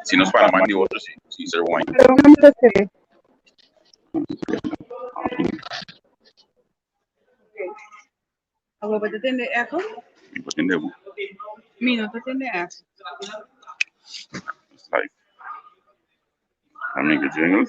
Si nos para más de otro, sí, Sir Wine. Pero vamos a hacer. Agora vai atender eco? Entendeu? Minuto atender eco. It's like, I make a jingle.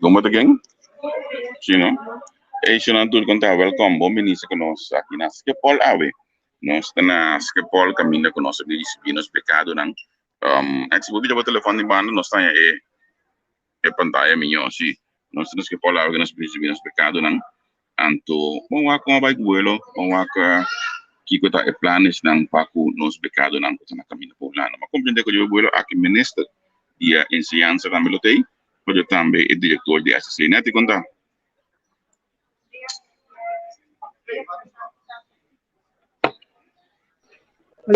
Como te quem? Sim, não? E se não tudo contar welcome, bom ministro que nós aqui na Skepol ave. Nós na Skepol caminha com nós de disciplinas pecado não. Antes vou pedir o telefone de banda nós tá é pantalla minha assim. Nós na Skepol ave nas disciplinas pecado não. Anto, bom a com vai vuelo, bom a que kota e planos não paco nos pecado não que na caminho por lá. Mas compreender que eu vuelo aqui ministro dia ensinança também lo tem. Eu também é diretor de assistência conta. Bom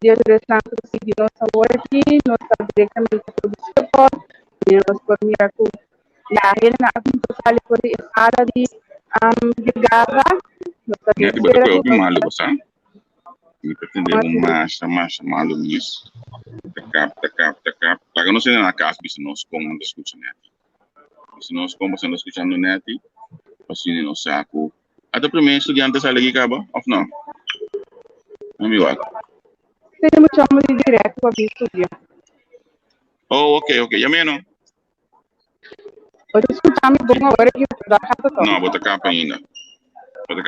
dia, direção de nossa ordem, nossa diretamente do Skepol, e nós por miracle. Dahil na aking pasali po rin para di Gagara. Neti bata ko yung malo ko sa. Hindi mo malo nisso. Takap. Para não ser na casa, se nós como não escutamos neti. Se nós como não escutando neti, assim no saco. Até primeiro estudante sai lagi ka ba? Of não? Amigo. Tenho muito chamo de direto para vir estudar. Oh, ok. Ya menos. Pode escutar me bom agora que eu dar capa toda. Não, bota capa ainda. Olha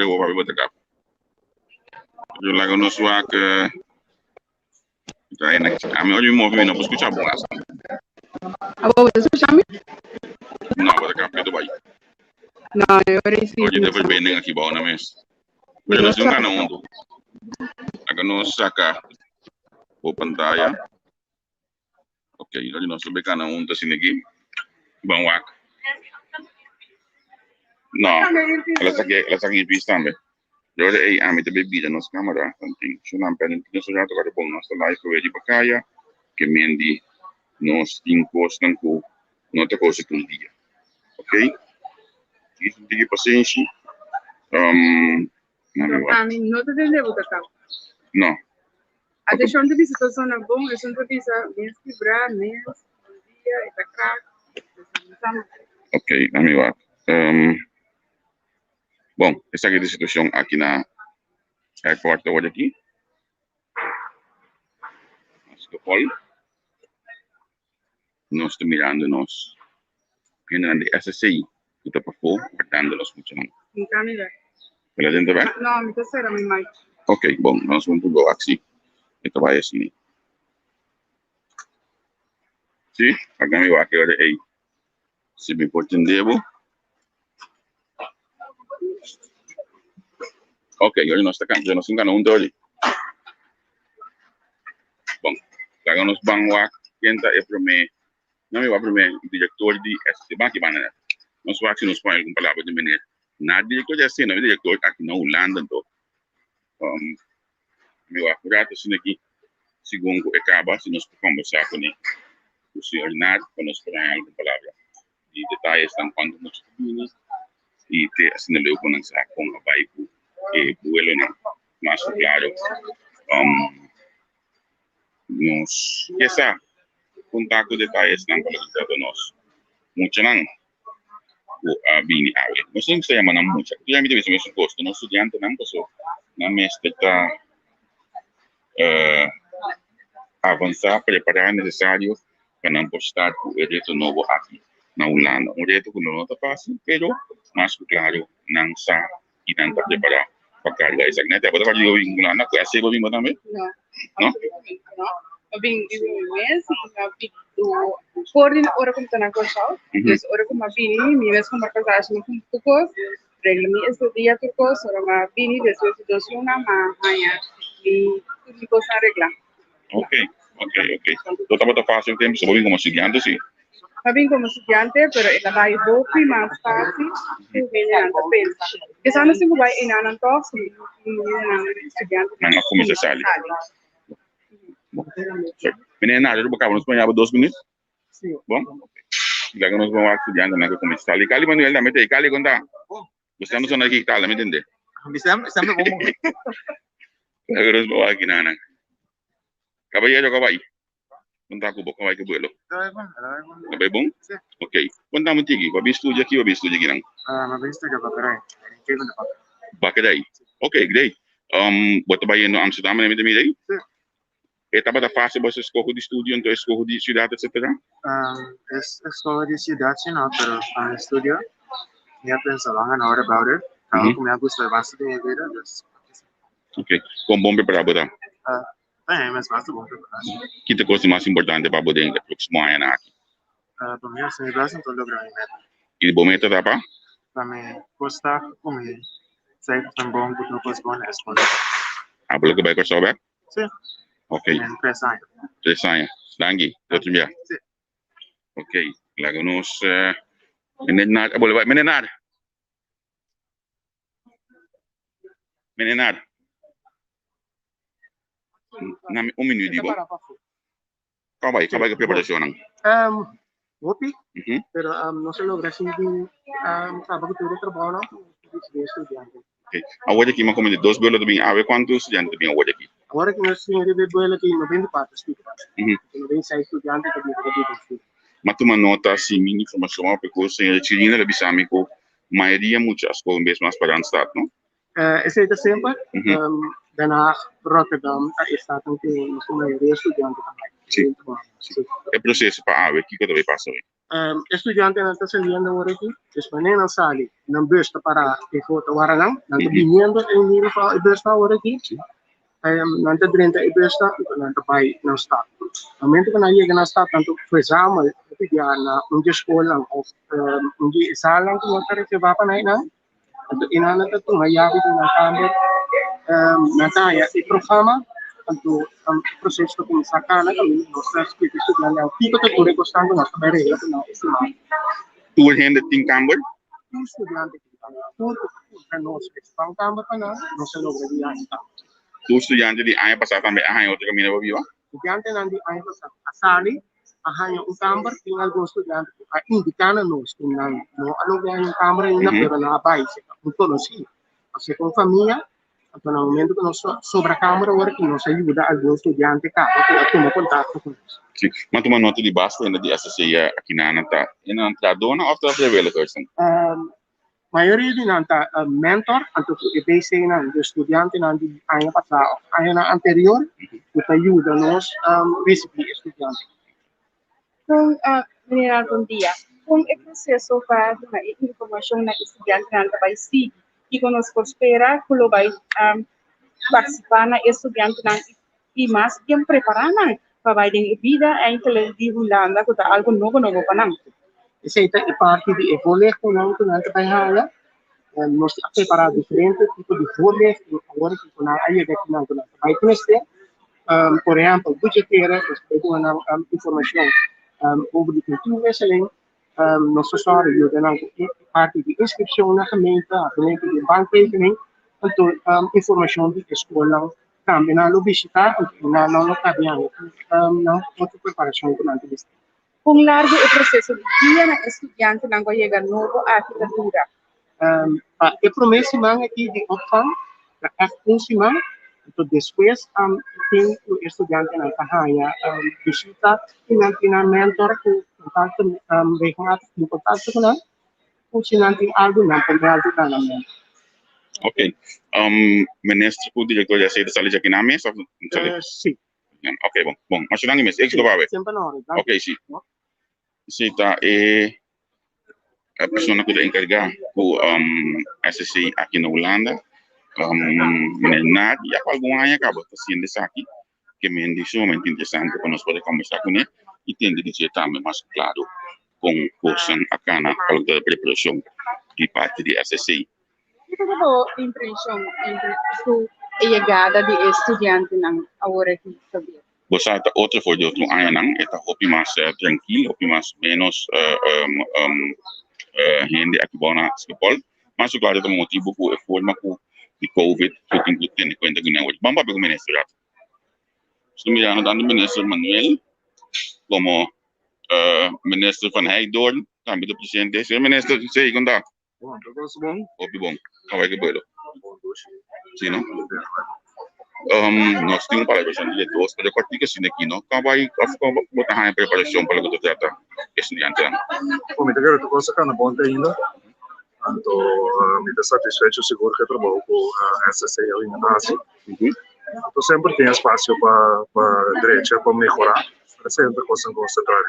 eu vou para botar capa. Eu largo no swag. Tá na a mim hoje me movi não escutar bom lá. Agora você escuta me? Não, bota capa do vai. Não, eu recebi. Hoje depois bem aqui bom na mesa. Mas nós não canal mundo. Agora nós saca o pantalla. Ok, hoje nós subir canal mundo assim aqui. Bom wak. Não, ela está aqui também. Eu olhei a minha bebida nas câmeras, então, se não pedem que nós já tocamos bom nossa live que de bacaya, que mendi nós encostam com nota coisa todo dia, ok? Isso tem paciência. A mim não te entendeu da cá. Não. A deixa onde visa tá zona bom, é onde visa mês quebrar, mês, dia, e tá crack. Ok, amigo. Bom, essa aqui é a situação aqui na aeroporto hoje aqui. Escapol. Nós estamos mirando nós. Ainda de SSI. Kita para fora, portando los mucho. Em câmera. Pela dentro vai? Não, me terceira, me mais. Ok, bom, nós vamos pro aqui. Então vai assim. Sim, agora eu aqui olha aí. Se me portendevo. Ok, hoje nós estamos nós enganamos hoje. Bom, agora nós vamos lá, tenta é para mim, não me vai para mim, diretor de SC Bank Banana. Nós vamos aqui nos põe alguma palavra de maneira. Na diretor de SC, não é diretor aqui na Holanda, então. Meu apurado assim aqui, segundo o acaba, se nós conversar com ele, o senhor Nado, para nós falar alguma palavra. E detalhes estão quando muito bem, e te assim ele com essa com a bike e vuelo não, mas claro, nos essa contato detalhes estão para nós. Muito não, o bini awe. Nós temos que chamar não muito. Já me disse mesmo gosto, nós estudante não passou, na mestre tá avançar, preparar necessário para não postar o reto novo aqui na Holanda. Um reto que não está fácil, pero mas claro, não está e não está preparado para carregar essa neta. Você vai jogar em Holanda, que é assim, vai também? Não. Não? Não. Eu vim de um mês e eu vim do Fordin, hora como está na Corsal, então hora como eu vim, me ves como a casa é muito pouco, reglame esse dia por coisa, hora eu vim, depois de 2 semanas, amanhã e tudo coisa arreglar. Ok. Então está fácil o tempo, você vai vir como estudante, sim? Eu vim como estudante, pero ela vai pouco e mais fácil, tu vem a pensar. Essa não se vai em annan tox, estudante. Não, como você sabe. Menina, eu vou acabar nos ponhar 2 minutos. Sim. Bom? Agora nós vamos estudando na como está. E cali manuel da mete, cali conta. Você não sona aqui tal, me entende? Bisa bom. Agora nós vamos aqui na. Caballero, cabay. Conta ko ba kaway ke buelo? Cabay bom? Okay. Conta mo tigi, ba estúdio aqui, ba estúdio aqui nang. Mabilis na kapag Bakaday. Okay, great. Bota ba no Amsterdam na midami day? Etapa da fase ba sa escojo de estúdio, então escojo de cidade, etc. Escola de ciudad, sí, no, pero para el estudio ya pensaban ahora about it. Algo que me gusta bastante de mi vida. Okay. Com bom preparado ba? Mas basta bom preparado. Kita coisa mais importante para poder ir próximo ano aqui. Para mim, se me basta todo lograr mi meta. E bom meta da pa? Para mim, gostar como é. Sei que é bom, porque não posso bom na escola. Boleh ke baik kau sobat? Sim. Okay. Em 3 anos. 3 anos. Lagi, outro dia. Sim. Okay. Lagu nos menenar, boleh buat menenar. Menenar. Na minuto di ba? Kabay ke preparasyon ng. Hopi, pero no se logra sin sabe que tudo trabalho não, de estudante. Okay. Award aqui uma comunidade 2 bola também. Ave quantos estudantes também award aqui? Agora que nós temos de bola aqui 94 estudantes. 96 estudantes que estudam. Mas tu nota assim minha informação porque o senhor Chirina le bisami ko maioria muitas escolas mesmo as para estado, não? Esse é sempre daarna Rotterdam está com a maioria estudante também. Sim. É processo para ave que deve passar. Estudante não está saliendo agora aqui, depois nem não sai, não basta para que foto agora não vindo em nível para basta agora aqui, não está dentro e basta, não está pai não está. No momento que nós chegamos está tanto fazemos que já na escola ou sala que nós queremos levar para não, então inana está tu maior que na câmera, na taia e programa untuk proses pemasakan kami proses kita sudah yang tiga kategori kostan dengan sebenarnya ya benar estimasi. Tu hende ting camber? Sudah kita kan nós pang camber kan nós logra dia kita. Tu estudante di ay pasar também ay outro caminho para viva? Estudiante nanti ay pasar asali arranha câmara, tem alguns estudantes que indicam nos que não alugam uma câmara ainda, pero na base, então assim, assim com família, então no momento que nós sobre a câmara, agora que nos ajuda alguns estudantes para tomar contato com nós. Sim, mas uma nota de basta ainda de associar aqui na Nata, e na Tradona ou na Developerson? Maioria de nanta mentor, anto que base na do estudante na de ano passado, ano anterior, que ajuda nós receber estudante. Kung bom dia. Kung o processo para dar informação na estudante na trabalho e conosco espera que lo vai participar na estudante na e mais que preparar na para vai ter vida em que le divulgando que algo novo para nós. Essa é parte de evoluir com nós na trabalho. Nós temos preparado diferentes tipos de folhas agora que nós aí daqui na vai conhecer. Por exemplo, budgeteira, uma informação over de cultura, excelente. Nosso sócio ajuda na parte de inscrição na gemeente, a gemeente de bankrekening, então informação de escola, também na logística, na não caminhando, na outra preparação que nós temos. Kung largo o processo de dia na estudante na chegar novo a arquitetura. A promessa aqui de opção, é semana, então depois tem o estudante na carreira visita na mentor que contato com contato com nós, o tem algo na algo na mente. Ok. Ministro, o diretor já saiu da sala de aqui na mesa? Sim. Ok, bom. Mas não é mesmo, é que vai ver. Sempre na hora. Ok, sim. Sim, tá. A pessoa que está encarregada do SSI aqui na Holanda, e algum ano acaba fazendo isso aqui, que me é sumamente interessante para nós poder conversar com ele e ter de dizer também mais claro com coisa aqui na preparação de parte de SSI. E qual a impressão entre a chegada de estudante na agora que sabia? Você está outro foi de outro ano não, está hopi mais tranquilo, hopi mais menos gente aqui bom na escola, mas claro que o motivo foi a forma de COVID que tem que ter em conta que não é. Vamos para o ministro. Estou mirando tanto o ministro Manuel como ministro Van Heijdoorn, também do presidente. O ministro sei como está? Bom, tudo bom? Hopi bom. Como é que foi? Sim, não? Nós temos para a questão de letras, para a cortica assim aqui, não? Como vai botar a preparação para o que trata estudante? Bom, me quero coisa que não bom ainda. Então, me está satisfeito seguro que trabalho com a SSI ali na base. Então, sempre tem espaço para direita para melhorar. É sempre coisa que você trabalha.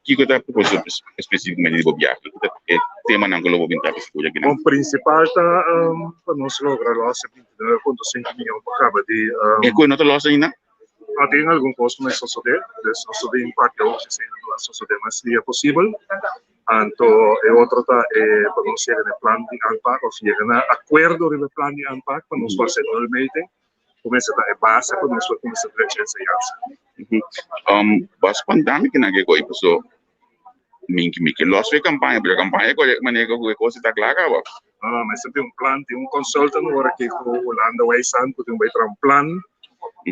Que coisa proposta especificamente de bobiar? Que tema não colo bobin tapis ko aqui, O principal está para nós lograr lá 29,5 milhões para cada de. É coisa não lossa ainda? Tem algum custo mais sociedade, de impacto hoje sim na sociedade mais seria possível. Então, o outro está para nós chegar no plano de ANPAC, ou chegar no acordo do plano de ANPAC para nós fazer o meeting. Começa a base para nós começar a crescer. Bas pandemia que naque coi pessoa minki loss foi campanha que maneira que coisa está clara ba. Mas sempre plano, tem consultant agora que o Holanda vai san, tem vai um plano.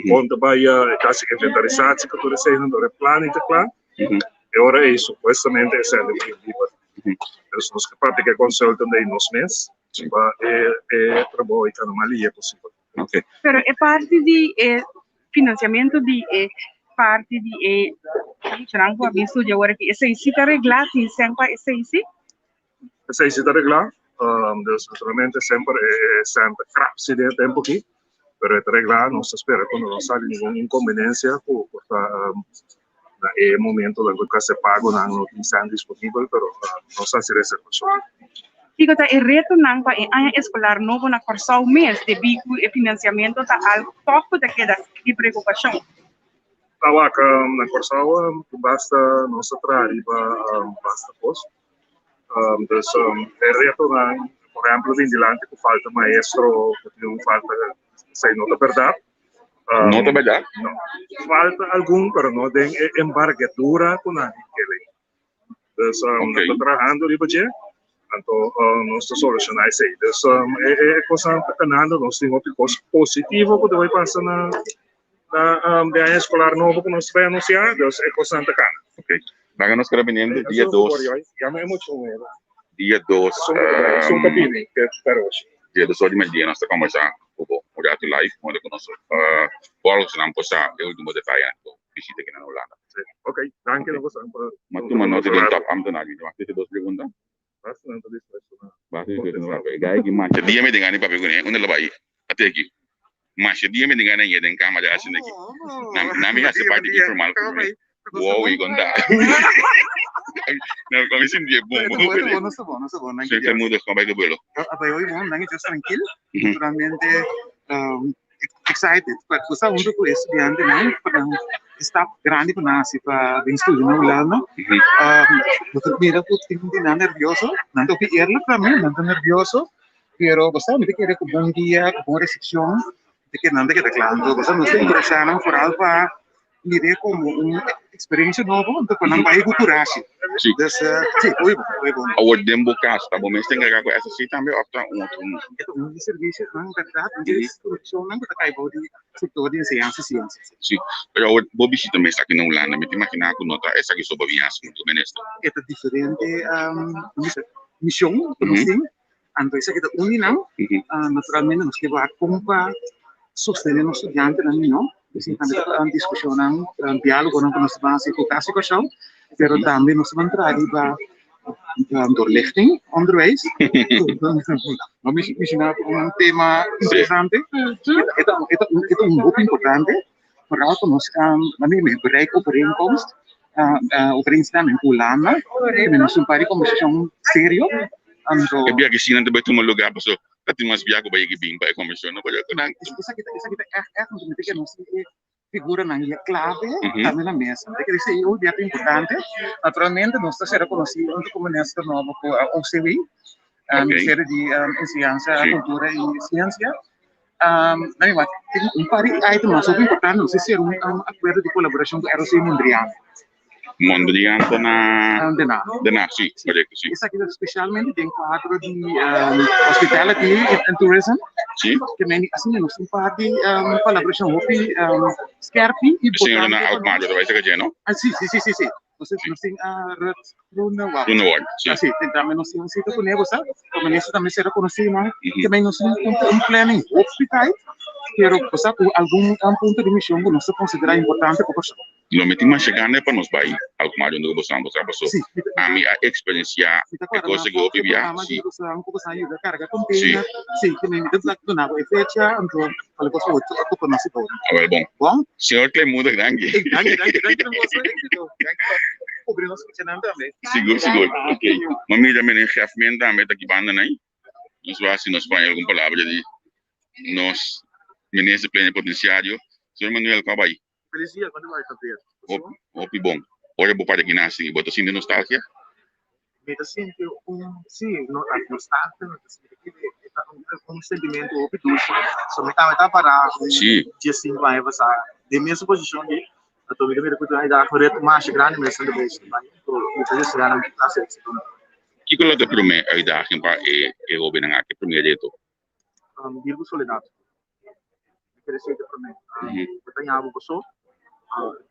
Onde vai quase inventarização que tudo isso aí não é plano e claro. E ora é isso, supostamente é sendo que nós que pratica consultant aí nos meses, é trabalho e anomalia é possível. Ok. Pero é parte de financiamento de parte de será que a visto de agora que esse está reglado em sempre esse Essa está reglado, naturalmente sempre crapse de tempo aqui, pero é reglado, não se espera quando não sai nenhuma inconveniência porque é momento da que se paga não tem disponível, pero não se hace reservação. Digo, tá reto não para a escolar novo na corção mês de bico e financiamento tá algo topo da queda de preocupação. Tawaca na corção basta nossa trariba basta pos. Então reto não, por exemplo, em dilante que falta maestro, que não falta sei nota verdade. Nota verdade? Não. Falta algum, pero não tem embargadura com a Então, estou trabalhando ali para então, nós estamos solucionando isso aí. Então, é coisa que nós temos um positivo que vai passar de año escolar nuevo que nos vai anunciar, dus é com Santa Cana. Ok. Váganos carabiniendo dia 2. Já me emociono. Dia 2. São capítulo, que é para hoje. Dia 2 de media nós estamos conversando com o live, onde conosco. Paulo se não possa, eu último detalhe, visita aqui na Holanda. Ok, danke Okay. nog Mas tu mano te den top am to na di. Mas te dos pergunta. Bastante disposto. Basi te no ba. Gaya ki mancha dia me dengani pape gune. Unde labai. Ate ki. Mancha dia me dengani ye den kama ja asine ki. Na mi ase party informal. Wow, e gonda. Na commission dia bom. No sé, bueno. Se muda com vai do belo. Apa hoy bueno, nangi just tranquilo, realmente excited. Para cosa uno con estudiante, ¿no? Para está grande para nasi para de estudio no lado. Betul mira tuh tinggi nervioso, nanti oke irla para mí, nanti nervioso, pero cosa me quiere con buen día, con buena recepción, de que nanti que declarando, cosa no sé interesante por alfa. Mirei como uma experiência nova, então quando não vai culturar, Sim. sim, foi bom. O dembo cas, tá bom, mas tem que com essa sim também opta Um serviço não verdade, de instrução não está caindo de setor de ciência. Sim, eu vou visitar mais aqui na Holanda, me imaginar que nota essa que sobre viagem muito ministro. É diferente missão, assim, então isso aqui é não, naturalmente nós temos a compa sostener os estudantes não. Assim, também está em discussão, diálogo com nós vamos fazer clássico show, pero também nós vamos trazer para doorlichting onderwijs. Misschien tema interessante. Het is ook importante, vooral voor ons wanneer we bereik overeenkomst, overeenstemming in Holanda, en ons een paar conversatie serio. Eu vi que sim, não tem muito lugar para Tati mas biar ko ba yung ibing ba komisyon na ba yung kunang? Isa kita kung tumitikin mo si figura ng clave kami na mesa. Porque esse é o dia importante. Naturalmente, nós está sendo conhecido como nesta nova OCW, Ministério de Ciência, Cultura e Ciência. Tem par de items super importantes. Não sei se é acordo de colaboração com a ROC Mondrian. Mondrian na sim, projeto sim. Isso aqui especialmente tem quadro de hospitality and tourism. Sim. Que assim nós temos parte de colaboração com Scarpi e Senhora na Alkmaar, vai ser que não? Sim. Nós temos Runewald, sim. Sim, também nós temos sítio com nego, sabe? Como isso também será conhecido, também nós temos planning hospital. Pero cosa com algum ponto de missão que nós consideramos importante para você. Lo meti mais chegando para nos vai Alkmaar onde você anda passou. A minha experiência é coisa que eu vivi assim. Sim, que nem dentro da nova fecha, então falei para você que para nós então. Ah, bom. Senhor que muda grande. Grande não você então. Cobrir nós funcionando também. Seguro. Ok. Mami já me chef me também tá aqui banda aí. Nós vai assim nós põe alguma palavra de nós Ministro pleno potenciário, Sr. Manuel Cabay. Feliz dia, quando vai fazer? Opi bom. Olha por parte aqui na assim, botou sim de nostalgia. Me sinto sim, nostalgia, um sentimento opi doce. Só me tava para dia 5 vai passar. De minha posição de a tua vida que tu ainda correto mais grande mesmo do beijo. Então, eu já na classe. Que coisa te promete a idade para o bem na que promete isso? Virgo Soledad. Receita para mim. Eu tenho algo para só.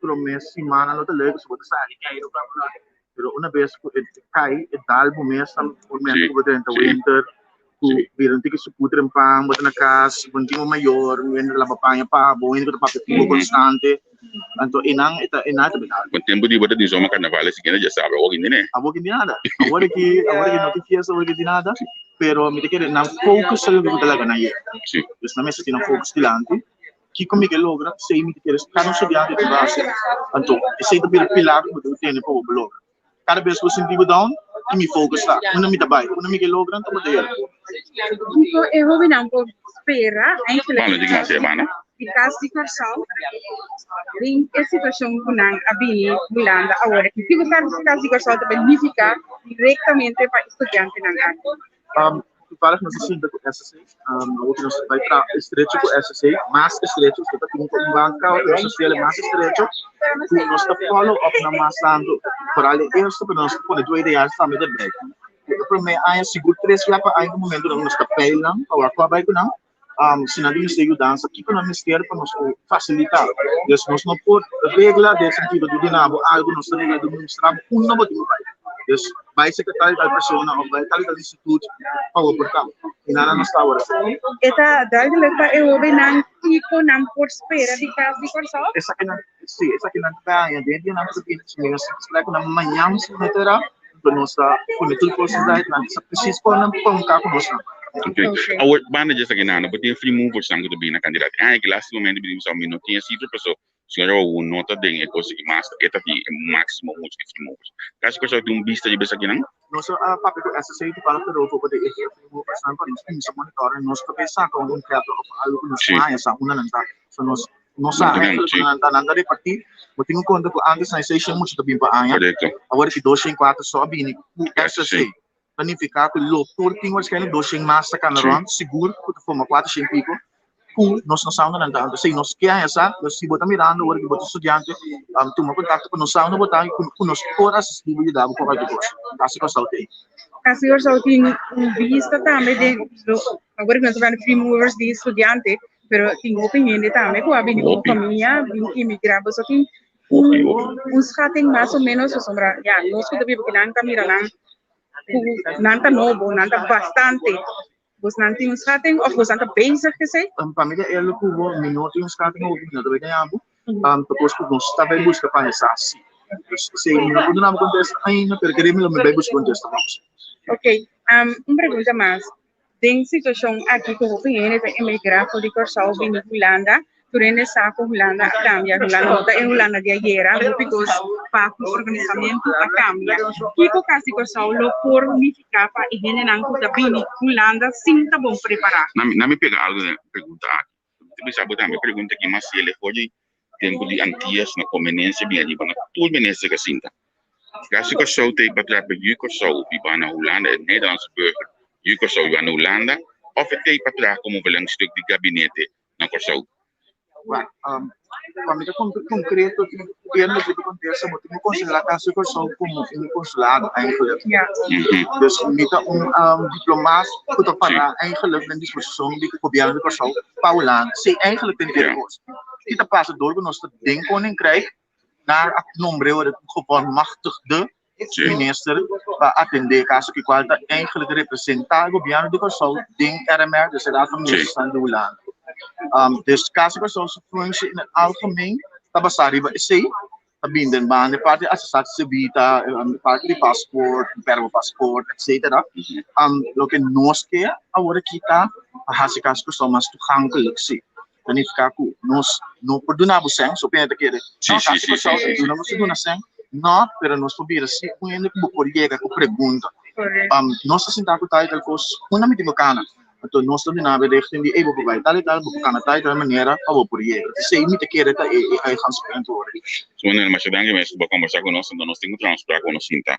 Promessa semana não te leva se você sabe que aí não vai lá. Pero uma vez que cai, dá o mês por mês que você entra winter, tu vira que se puder pang, botar na casa, bantinho maior, vender lá papaya pa, boin que papel constante. Então inang ita benar. Com tempo de botar de zona carnaval, se quer já sabe, alguém né? Alguém nada. Agora que notícias agora que nada. Pero me quer na focus sa lugar talaga na iyan. Sim. Mas na mesa tinang focus dilante. Que comigo logra, sei me quer cada estudiante de base. Então, esse é o pilar que eu tenho para o blog. Cada vez que eu sinto down, que me focus lá. Não me dá bem, não me logra, então eu tenho. Então, eu vou vir um pouco espera, hein? Fala de classe, Ivana. Di caso di Corsal, ring a situação com a Bini, Holanda, agora que tipo de caso de Corsal também significa diretamente para estudante na área. Para que nós assistimos com SSA, o que nós vai para estreito com SSA, mais estreito, que está com banca, o social é mais estreito, e nós está follow up na massando, para ali, isso para nós pode doer de ar também de break. Para mim, aí seguro 3 já para aí no momento nós está pailang, ou a vai com não, se nós ministério dança, que o ministério para nos facilitar. Nós não pode regla de sentido de dinamo, algo nós regla de administrar, não pode vai. Dus vai secretário da pessoa ou vai tal instituto para o portão. E nada não está agora. Eta duidelijk pa e hobe nang iko nang por spera di caso di corso? Essa que não está, e dentro não se pode se explicar na manhã se meterá, para nossa conectar possibilidade, não se precisa para não colocar com nós. Okay. Our manager sa ginana, but yung free movers lang ko to be na kandidat. Ay, last moment binibig sa amin, no, tiyan sito pa so, siguro nota din eko si master, eta ti maximum mo si free movers. Kasi ko sa yung vista di ba sa ginang? Nosso papo do SSA de fala que o poder é o passando para nós temos monitor nós que pensar com um teatro algo nos mais essa uma não tá so nós sabemos que não tá nada repartir mas tenho conta com antes na session muito também para anha agora que 2 em 4 só bem o SSA planificar que o por tem waarschijnlijk 2 em massa canaron seguro que forma 4 em pico nós não sabemos não tá sei nós que é essa nós se botar mirando agora que botar estudante toma contato com nós sabemos botar com nós por assistir de dar por qualquer coisa assim que eu sei Kasi corso tem vista também de agora que nós estamos free movers de estudante, pero tem opinião também com a bem com família, bem imigrante, só tem schatting mais ou menos sombra, já nós que também porque não tá mirando não tá novo, não tá bastante. Você não tem schatting ou você não tá bezig gezegd? Família é o cubo, minuto e schatting ou não também tem algo. Depois que nós está bem busca para essa assim. Se não pode não acontecer ainda, porque queremos me bem buscar contexto. Ok, uma pergunta mais. Tem situação aqui que o PN vai emigrar para o Corsal vir na Holanda, durante essa Holanda cambia, Holanda é Holanda de ayer, porque para o organizamento a cambia. Que o caso Corsal lo por unificar para higiene não que também Holanda sim tá bom preparar. Na me pega algo de perguntar. Você sabe também pergunta que mas ele pode tempo de antias na conveniência bem ali para tudo menese que sinta. Kasi ko so te patra pe yu ko so iba na Holanda en Nederlandse burger. Yu ko so iba na Holanda of te patra como belang stuk di gabinete na ko so. Família concreto que no que acontece, mas tem que considerar caso que só como um consulado eigenlijk. Dus niet diplomaat goed para eigenlijk een dispositie die probeert de persoon Paulaan. Zij eigenlijk ten eerste. Kita passa door de nostra ding koninkrijk naar het nombre de gevolmachtigde minister para atender caso que qual eigenlijk representa o governo de persoon ding RMR dus de raad van ministers de Holanda. Dus caso que só funciona in het algemeen, tabasariba sei, tabinden baan de parte associatie sebita, parte de passport, pervo passport, etc. Lo que nos queda agora kita, hasi caso que só mais toegankelijk zie. Dan niet kaku, nos no perdona buseng, so pena te quede. Caso que só não nos perdona sem, não, pero nos pobira se um ainda que por chega com pergunta. Nós assim tá com tal coisa, uma me digo cana. Então nós também na verdade de ebo vai tal bukan tal maneira para por ir se imita que era é transparente hoje so no mas dangue mas ba conversar com nós então nós temos transparar com nós sinta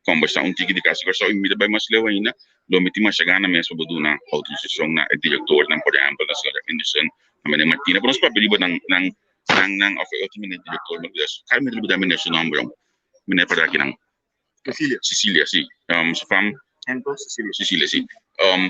conversar tiki de caso só imita vai mais lewa ainda do meti mas chegar na mesa boduna autorização na diretor na por exemplo da senhora Henderson na minha Martina para nós papel iba nang of ultimate diretor mas kami dito da minha nome minha para aqui nang Cecilia sim so fam então Cecilia sim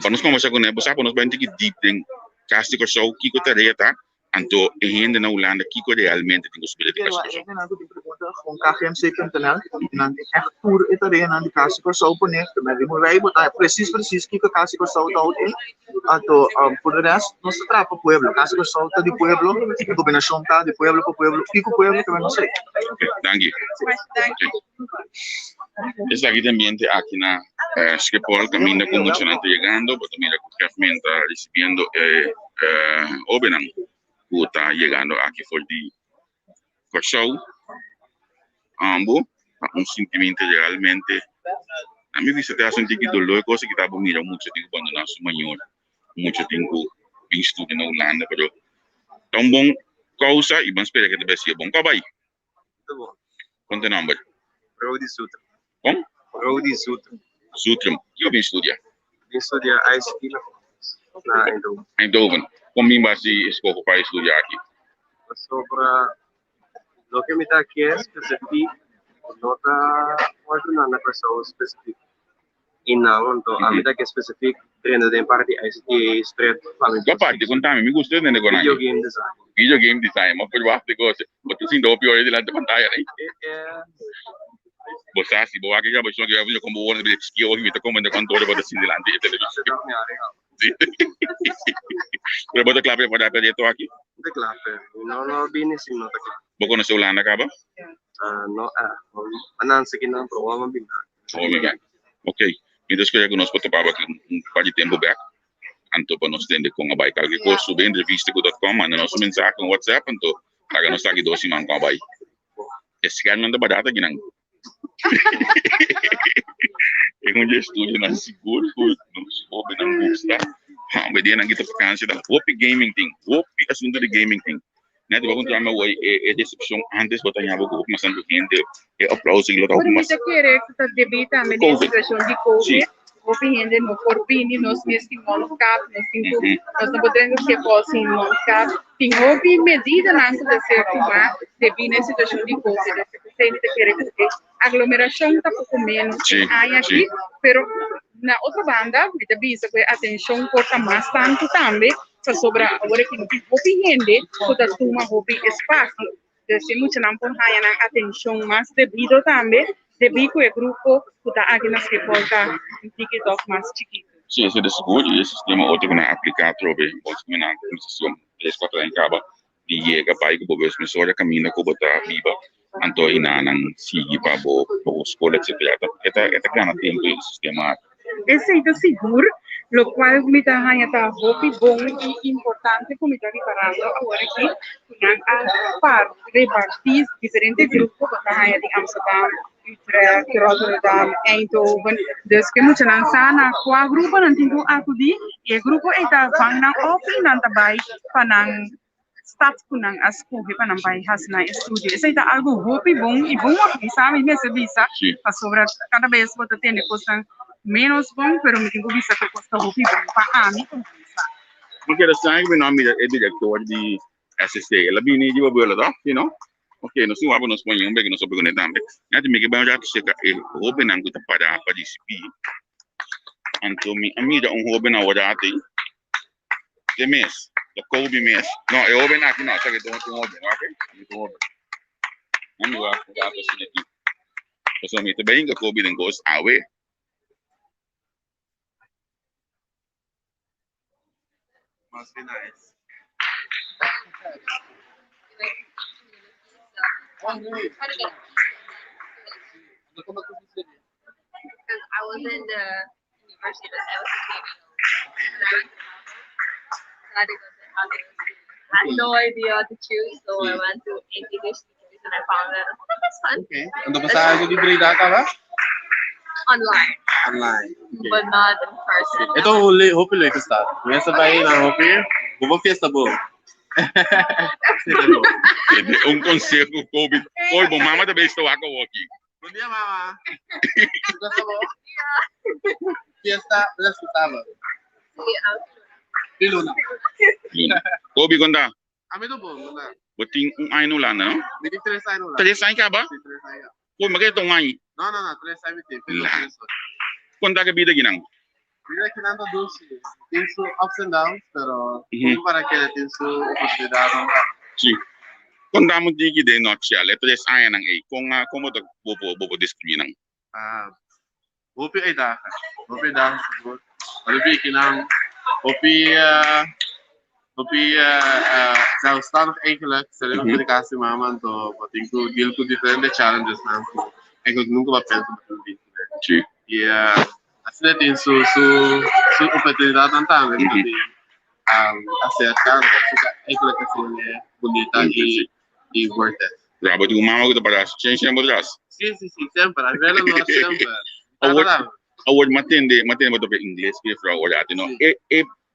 para nós conversar com ela, para nós bem que deep tem caso que só que a tarefa tá, então ainda na Holanda que realmente tem possibilidade de caso. Eu não tenho pergunta com KGMC.nl, não tem echt puro e tarefa não de caso que só poner, mas de mover botar preciso que caso que só tá útil, então por o resto nós trata para o pueblo, caso que só tá de pueblo, a governação tá de pueblo para pueblo, que o pueblo também não sei. Thank you. Esta aquí también aquí na Schiphol camina con mucha gente llegando, pero mira que está recibiendo Obenan, que está llegando aquí por el show, ambos, un sentimiento realmente, a mí se te hace sentir que dolor, cosa que está mira mucho tiempo cuando nace mayor, mucho tiempo en estudio en Holanda, pero es un buen causa y vamos a esperar que te vea si es buen caballo. ¿Cuánto nombre? Rodi Sutra. Como? Rodi Sutra. Sutra. Eu vim estudar. Eu estudei a esquina na Eindhoven. Eindhoven. Como vai se escolher para estudar aqui? Sobre o que me está aqui é específico, não está ordenando a pessoa específica. inang untuk ambil que specific trend de parte ICT spread La parte con Tami, mi gusta de con video game design. Video game design, ma poi basta cose. Ma tu sin doppio ore davanti pantalla, né? Bossa si boa che già poi sono che avevo come buone di schio che mi tocco come quando ore vado sin davanti e televisione. Pero boto clave para proyecto aquí. De clave. No bini sin no de clave. ¿Vos conoces Holanda acá? No, anan se que no probamos bien. Oh, my God. Ok. Entonces que ya conozco tu papá un par de tiempo back. Anto pa nos tende kung abay kalgi ko sube entrevista.com manda nos mensaje en WhatsApp anto taga nos tagi dosi man kung abay. Sekarang nanda badata ginang. Kung dia studio na siguro nos open ang busta. Ha, pwede nang kita vakansie da. Wopi gaming thing. Wopi asunto de gaming thing. Net ba kung tama way deception antes botanya bo ko mas anto gente aplauso lo Por mas. isso que é que debita a minha situação de COVID. Vou pedindo no corpinho, nós mesmos monocap, nós não podemos que fosse monocap. Tem hobby medida não de ser tomar devido à situação de COVID. Tem que querer que aglomeração está pouco menos aí aqui, pero na outra banda, me avisa que a atenção corta mais tanto também, para sobre agora que não tem hobby gente, toda turma hobby espaço. Se muito não põe a atenção mais devido também. Devido ao grupo que está aqui nas que volta um TikTok mais chiquito. Sim, esse é seguro e esse sistema outro que não aplicar trobe, outro que não administração, eles quatro em caba, de chega pai que bobe os pessoas caminha com botar viva, anto ina nang sigi pa bo escola etc. Esta kana tempo esse sistema. Esse é seguro, lo qual me dá a hobby bom e importante como está preparando agora aqui, para repartir diferentes grupos que está de Amsterdam. Utrecht, Rotterdam, Eindhoven. Dus je moet je dan staan naar qua groepen en tingo aku di, e grupo eta vang nang opi nang tabay panang stad kunang asku he panang bay has na studio. Esa ita algo hopi bom e bom aqui sabe me se visa para sobra cada vez que tem coisa menos bom, pero me tingo visa que costa hopi bom para a mim. Porque da sangue me nome é diretor de SST. Ela bini de bobo lá, you know? Ok, nós não vamos põe um bem que nós vamos conectar também. Nanti me que bem já que chega o hobby não que tá para participar. Então me amiga hobby na hora até. Que mês? Da Kobe mês. Não, é hobby aqui não, só que tô um hobby, ok? Muito hobby. Não vai dar para assim aqui. Então me também que Kobe não gosta awe. Must be nice. Because I was in the university that I was in. I had no idea what to choose, so I went to English teachers and I found that that's fun. Okay. Untuk basahan yung libre data ba? Online, Online. but not in person. Ito hopefully ito start. May sabay na hopefully. Bubo fiesta bo. Um conselho Kobe. Oi, bom mama também estou aqui aqui. Bom dia, mama. Gusto mo? Fiesta, plus Gustavo. Piluna. Kobe konda. Ami to po, muna. Boting ay no lana, no? Hindi 3 sign wala. Tadi sai ka ba? 3 sign. Kobe magay tong ay. No, 3 sign with you. Konda ka bida ginang. Mira que nando dulce. Tiene sus ups and downs, pero para que tiene su oportunidad. Sí. Konda mo digi de notcial, ito des ay nang ay. Kung como to bobo discriminang. Hopi ay da. Hopi da. Hopi kinang hopi zelfstandig eigenlijk, stel je communicatie mama, to wat ik doe, deel ik differente challenges na eigenlijk nunca va penso per il Sí. Así tiene su oportunidad también de acercar eso que es bonita y worth it. Rabo tu mama ko para change mo das. Sí, siempre, arregla no siempre. Award matende mo to English que fra award atin no.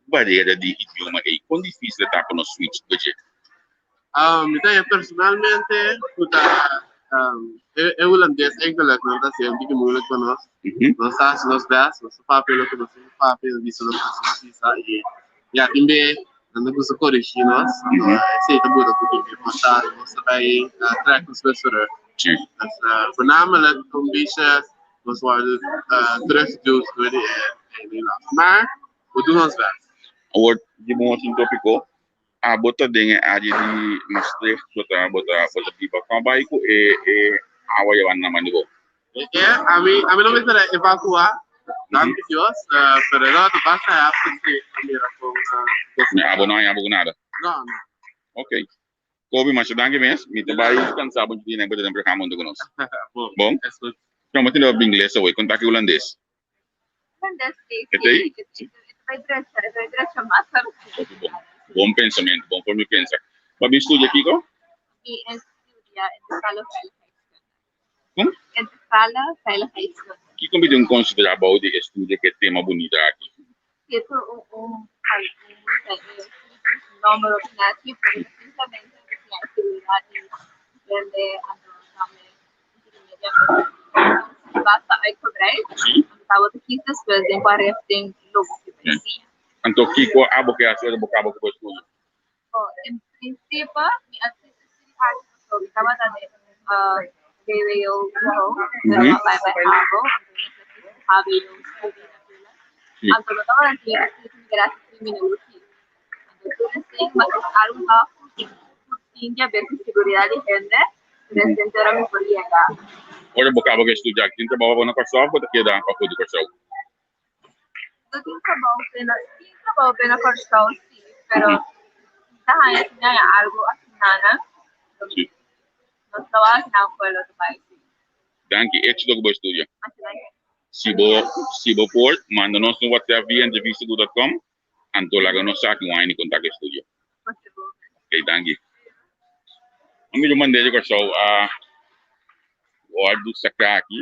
Barreira de idioma e quão difícil tá para no switch hoje. Então personalmente, eu holandês eigenlijk não tá sendo muito moeilijk para nós. Nós estamos nos best, nós papel que nós papel de solo e já também não gosto de corrigir nós. Sei tá boa porque passar nós vai track os professores. Voornamelijk een beetje we worden teruggeduwd door de Nederlanders. Maar we doen ons best. Wordt je moet een topico. Bota dingen aja di Maastricht, bota pipa. Kan bij je awa je wan mani go. A mí no me interesa evacuar. Danke Dios. Pero no te pasa ya porque mira con Ne abo não abo nada. no. Ok. Kobe mas danke mes. Mi te vai kan sabon di na bota programa mundo conosco. Bom. Então mas tem inglês hoje, conta que holandês. Vai direto massa. Bom pensamento, bom forma de pensar. Mas bem estuda aqui, ko? E estudia en Sala Veiligheid. Como? En Sala Veiligheid. Que como tem considerar about de estudo que tema bonito aqui. Itu nomor ordinativo, precisamente que a atividade de basta aí cobrar. Estava aqui das coisas em parece tem logo que precisa. Então Kiko abo que hacer bocabo que estudo. En principio, mi actividad estaba de veo anche lo stavo anche grazie criminologia. Entonces, más algo India ver seguridad de gente, presente era mi colega. Ora bocabo que estudo aqui, então baba na corção, pode quedar para poder corção. No trabajo pena corção, sí, pero hay algo así nada. Sí. No trabajo na pueblo do país. Danke, éxito que vou estudar. Se você pode, manda-nos no WhatsApp via entrevista.com, então lá nos saque um aí contato estúdio. Ok, danke. Vamos eu mandei de corção a o do sacar aqui.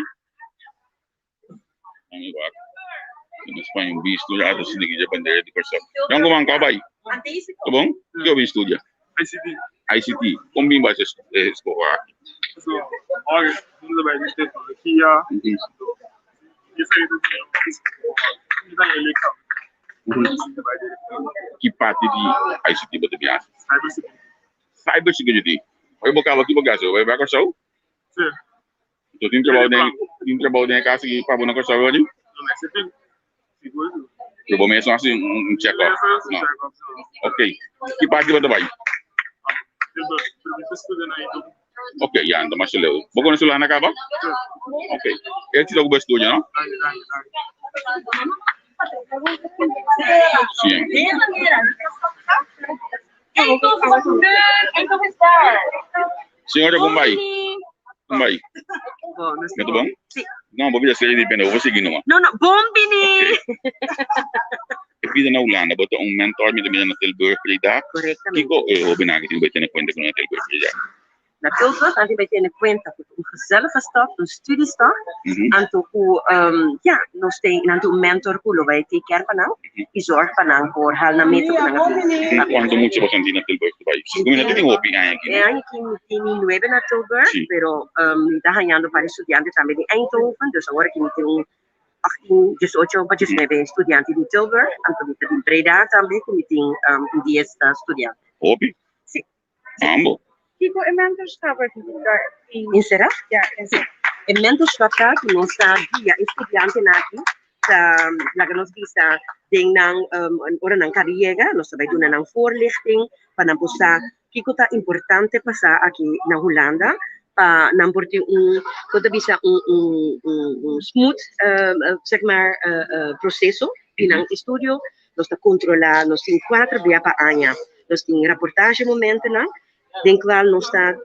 Vamos lá. Em espanhol, visto já do síndico de bandeira de corção. Então, como é que vai? Tá bom? O que eu vi estúdio? ICT. Como bem vai escolar aqui? Olha, tudo bem, de tecnologia. Isso aí do que vai eleição. Que parte de ICT você viaja? Cybersecurity. Oi, bocava aqui, bocava. Vai corção? Sim. Então, tem trabalho em casa que para bonar corção hoje? Eu vou mesmo assim check-off. Ok. Que parte você vai? Ok, ya, então mais leu. Vou conhecer lá na cava? Ok. Esse logo estúdio, não? Sim. Senhora, como vai? Como vai? Muito bom? Sim. Não, vou vir ser independente, vou seguir numa. No, bom, Bini! Eu fiz na Holanda, botou mentor me também na Tilburg para lidar. Corretamente. Kiko, eu vou na que vai ter conta com na Tilburg para lidar. Na Tilburg, a gente vai ter conta com gezellige stad, studiestad, en toen, nos tem, um mentor que vai ter care para não, e zorg para não por hal na meta para não. Quanto muito você tem na Tilburg para ir? Como não tem opinião aqui? Aqui tem 9 na Tilburg, pero está ganhando para estudiantes também de Eindhoven, dus agora que tem 18, 18 para 19 estudiantes de Tilburg, então tem Breda também, que tem 10 estudiantes. Opi? Sim. Ambo. Kiko, en mentorschap In será? Ja, en En mentorschap que nós está dia estudante aqui, sa laga nos bisa ding nang ora nang carriera, nós vai doen nang voorlichting, para nang posa Kiko tá importante passar aqui na Holanda, para nang porti toda bisa smooth zeg maar processo nang estudio, nós tá controlar, nós tem 4 dias para año, nós tem reportagem momento na den qual nós está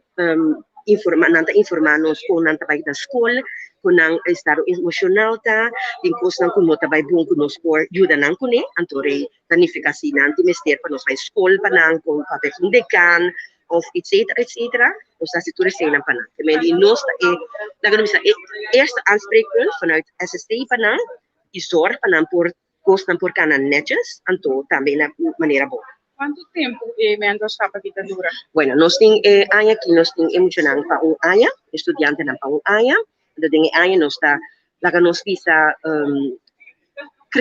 informando-nos com nanta vai da escola, com nang estado emocional ta, den kos nang kuno tabay buong kuno por ajuda nang kune, antore planifikasi nanti mester para nós vai escola para nang com papel com decan, of etc. Nós está siture sem nang panang. Kaya nós lagan bisa eerste aanspreekpunt vanuit SST panang, die zorg panang por kos nang por kanan netjes, anto também na maneira boa. quanto tempo mentorschap aqui dura? Bueno, nós tem año aqui, nós tem emocionante para año, estudante não para año, então tem año nós está, lá que nós visa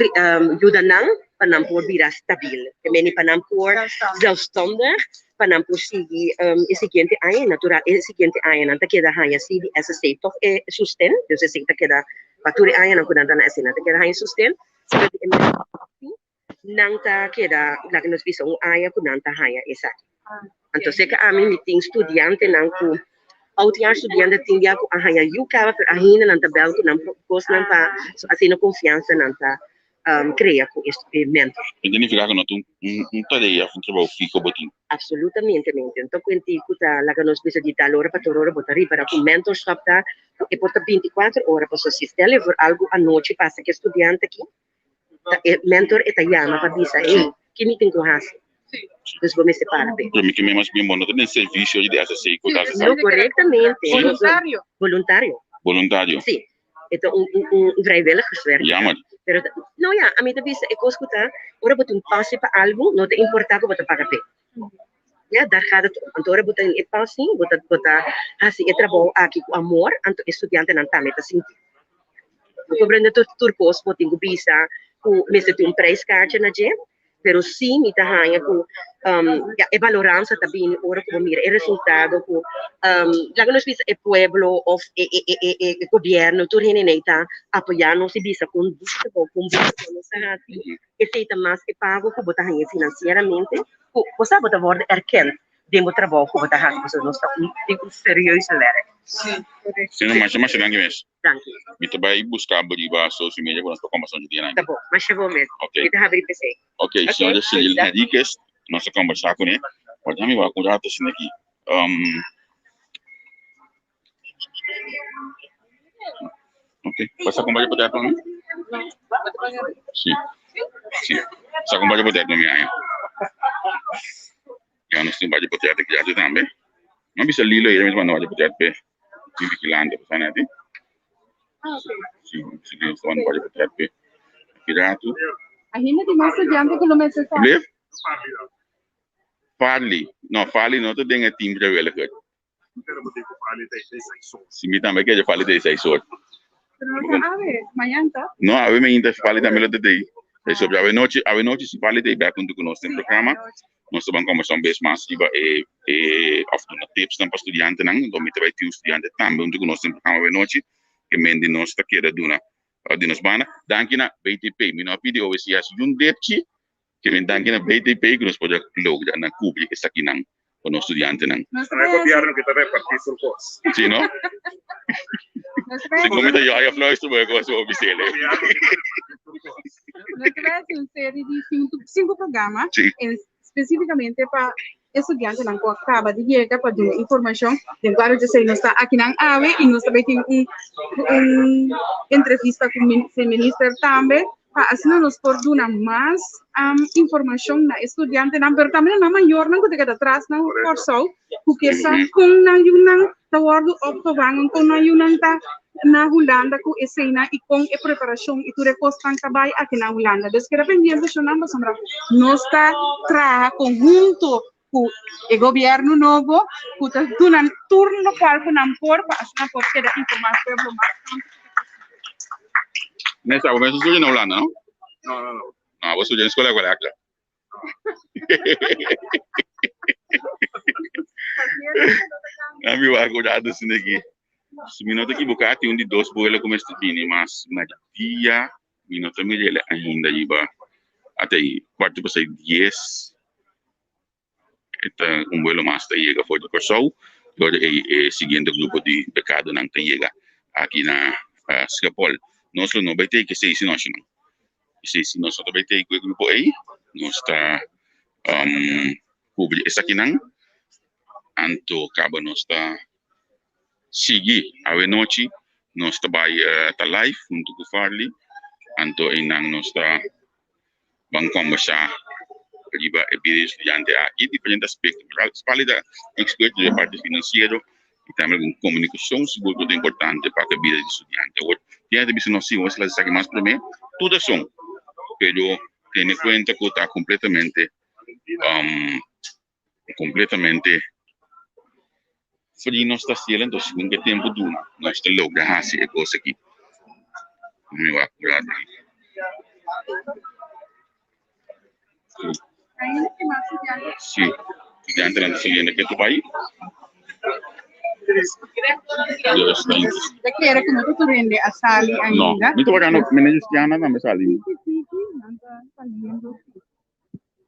ajuda não, panampur bira stabil. Kemeni panampur zelfstandig, panampur sigi siguiente año natural, siguiente año nanta queda haya CDSC toch sustain, dus es que queda paturi año nanta nanta na esina queda haya sustain, nanta queda la que nos visa un año nanta haya esa. Entonces que a mí meeting estudiante nanku oudjaar estudiante tinha ku ahaya yuka per ahina nanta bel ku nan pos nanta so asino confiança nanta crea com este mentor. Significa que não tem tarefa, trabalho fico botinho. Absolutamente, então quando kita laga nos bisa di talora para torora botari para com mentorship tá e bota 24 horas para so sistema por algo à noite passa que estudante aqui mentor eta llama para bisa que me tem com raça. Dus vou me separar bem. Para mim que mesmo bem bom, não tem serviço de SSI com das. Não corretamente. Voluntário. Voluntário. Sim. Então vrijwilligerswerk. Ja, maar. Pero no ja, a mí te dice, escuta, ahora botar un pase para algo, no te importa que botar para qué. Ya, dar cada ahora botar un pase, botar así el trabajo aquí con amor, anto estudiante nanta meta sin. Comprende tu turcos botar un visa, ku mesete un price card na je, pero sim ita hanya ku e valoranza também ora como mira el resultado ku laga nos visa el pueblo of e governo tu reneneta apoiando se visa com busca com no sahati e seita mais que pago ku botar hanya financeiramente ku você botar word erkend demo trabalho ku botar hanya você não está um serioso lere. Sim. Sim, mas danke mesmo. Danke. Mita vai buscar bolivar social media para nós conversar de dia. Tá bom, mas chegou mesmo. Ok. Mita abrir PC. Ok, senhor de Cecil Henriquez, nós conversar com ele. Pode me vai cuidar assim aqui. Ok, passa com base para mim? Sim. Sim. Passa com base para mim aí. Já nós temos base para aqui já também. Não bisa lilo ya mesmo não base para pe. Vigilante para nanti. Sim, sim, só não base para pe. Piratu. Ainda tem mais estudiante que não me sabe. Bleef? Farli. No, Farli não tem een team de wel goed. Si mi também quer Farli de 6 horas. Pero no sabe, mañana tá. No, a ver me inter Farli também lo de aí. É sobre a noite se Farli de back quando conosco no programa. Nós vamos conversar um pouco mais e after tips para estudiante não, então me vai ter estudiante também quando conosco no programa a noite que mendi nós está queira duna. Dinos bana, dankina BTP, mi no pidi o si as yun depchi, que men dankina BTP que nos pode log da na cubri que está aqui nang, o no estudiante nang. No es gobierno que te repartir sul cos. Sí, no? Se comenta yo hay flores tu bego su oficial. Nós tivemos uma série de 5 programas, especificamente para estudiantes que acaba de chegar para dar informação. Claro, eu sei, nós está aqui na AVE e nós também temos entrevista com o ministro também, para assim nós podemos dar mais informação na estudante, mas também na maior, não que fica atrás, não forçou, porque sabe como não yun ta wardo optobangon kung na yun ta na Holanda ko escena e com a preparação e tudo costan cabay aqui na Holanda. Dependiendo de namba sombra, nós está trabalhando conjunto com o governo novo, com um turno qual que não por para a porque da informação mais. Nessa o mesmo estudio na Holanda, não? No. Ah, vos estudias en escuela de acá. A mi va a acordar de isso aqui. Se me não te equivocar, tem de 2 boelas como este bini, mas na dia, me não também ele ainda iba até aí, quarto para 10. Então, vuelo mais te chega foi do Corsol, agora é seguinte grupo de pecado não te chega aqui na Schiphol. Nós não vai ter que ser isso nós não. Se nós vai ter que grupo aí, nós está cobrir essa aqui não. Anto acaba nós está seguir a noite nós está vai tá live junto com Farli anto inang nós está vamos conversar riba e vídeo estudiante aqui diferentes aspectos Farli da expert da parte financeira e também com comunicação seguro é importante para a vida do estudante hoje tem de ser nós sim vamos lá saber mais para mim tudo são pero tem conta que está completamente Fordi nós está sendo então segundo que tempo do nós está logo a se coisa aqui me vai curar Sí, estudiante lang saliendo que tu país. Dios, thank you. Te quiero que no te rende a Sally No, ainda. mi tuwa kano menedistiana na me sali. Sì, anda saliendo.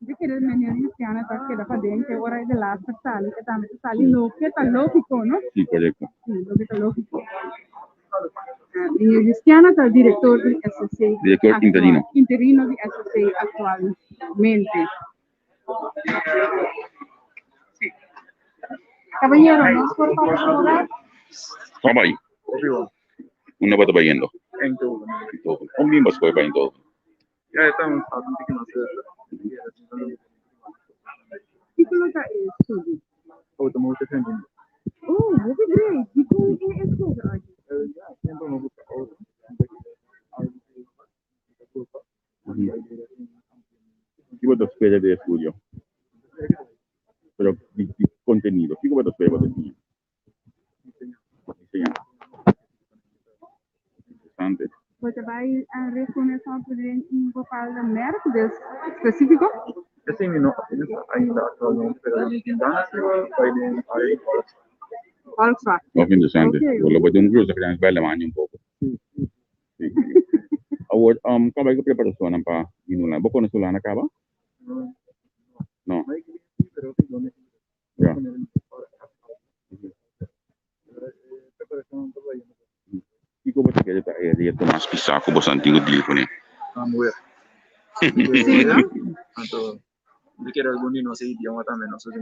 Yo quiero el menú cristiano para que la padente ora è dell'altra Sally che tanto Sally no che sta logico, no? Sí, correcto. Sì, lo che sta logico. Il cristiano è il direttore di SSI. Director interino. Interino di SSI attualmente. Sì. Caballero, ¿nos por favor? Kabay, una ba ba yendo? Em todo. Ito. Kung di mas ko ba ito? Ya estamos hablando de que no sé. ¿Qué cosa es eso? Automotive engine. Oh, what a great. ¿Y cómo es eso? Ya, siempre me gusta auto. ¿Qué va a esperar de estudio? Pero di contenido. ¿Qué va a esperar de ti? Interessante. Você vai responder só por um bepaalde merk, dus específico? Ese no ainda actualmente, pero en Danza bei den AI Volkswagen. Molto interessante. Ok. Volevo vedere un grosso che è bella mangia un poco. Sì. Award, kabay ko preparación pa inulan. Boko na sula na kaba? No. pero que no me Ya. preparación todo ahí. Iko ba sige ta area to mas pisa ko ba santigo deal ko ni. Muy Sí, ¿no? Tanto de que era algún no sé idioma también no sé si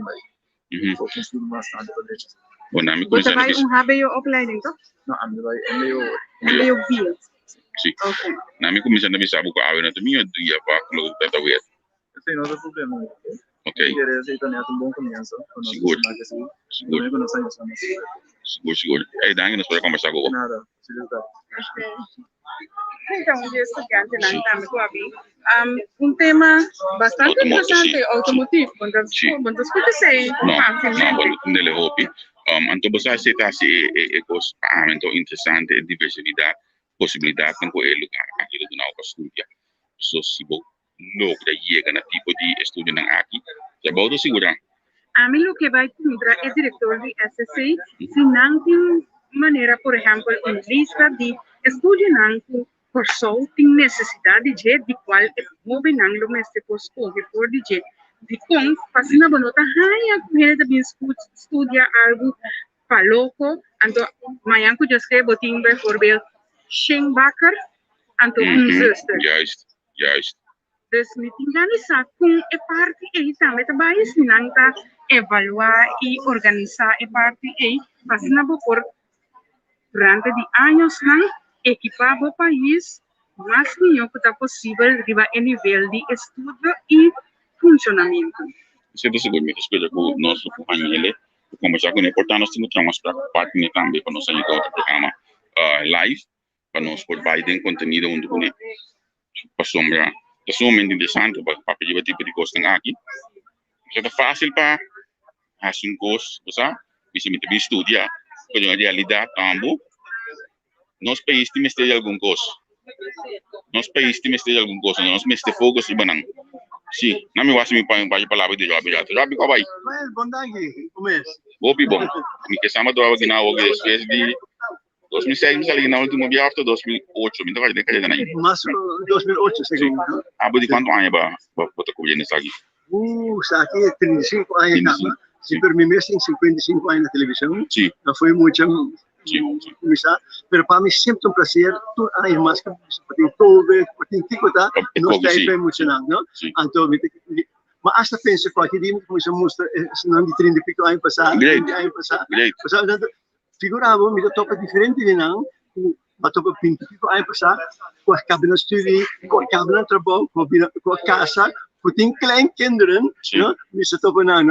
Mhm. porque es bastante por hecho. Bueno, nami Você cominciare vai bis. HBO-opleiding, toch? No, a mí va medio HBO-beeld. Sì. Ok. Nami cominciare bis abu ko awe na to miyo du ya pa lo tata wet. sí, no es problema. Okay. Quieres decir tener un buen comienzo con los Seguro. personajes, ¿sí? Seguro. Luego nos ayudamos. Seguro. Danke nos para conversar ko. Nada, sí, está. Então, de estudante na Itami, tema bastante Automotive, interessante, sì. automotivo, Sì. quando ascolti sei No, facilmente. voglio delle hopi. Anto basa se tasi e cos amento interessante e diversità possibilità con quel lugar aqui do na ko studia. So si bo no da llega na tipo di studio nang aqui. Se bo sigura. A mí lo que va a encontrar es director de SSI, si no tiene manera, por ejemplo, en lista de estudiantes por sol, tiene necesidad de jet, de cual movinan lo más se escoge por de jet. De con, pasina bonota, haya viene también estudia algo paloco, anto, mayanco yo sé, botín por ver, Schenbacher, anto, un zuster. Juist. Dus met die organisatie e parte e também trabalha sinanta evaluar e organizar e parte e fazendo por durante de anos não equipar o país mais melhor que está possível arriba a nível de estudo e funcionamento. Siete seguro mi respeto con nostro compañero. Conversar con importante nós temos para parte também para nós em outro programa live para nós por Biden conteúdo onde com para sombra. É sumamente interessante para pedir tipo de coisa aqui. É fácil para fazer curso, sabe? E se me tiver estudar, porque na realidade também nós país temos de algum coisa. Nós país temos de algum coisa. Nós temos de foco se banang. Sim, não me vai me para palavra de job já. Job como vai? Bom dia, como é? Bopi bom. Me que sama do alguém na hoje espécie de 2006 misalnya na última vez after 2008 minta vai dekat na aí. Mas 2008 segundo. Abu de quanto ano ba foto ko yan sa aqui? Sa akin 35 anos na. Sempre me mesmo em 55 anos na televisão. Sim. Não foi muito Sim. começar, mas para mim sempre um prazer. Tu aí mais que tem todo, tem tipo tá, não está aí emocionante, não? Então mas hasta penso que aqui dimos como se mostra não de 30 e pico anos passado, 20 anos passado. Figurava, me topa diferente de não, mas topa 20 e pico anos passado, com a cabine estudie, com a cabine trabalho, com a casa, com tem kleinkinderen, não? Me se topa não, é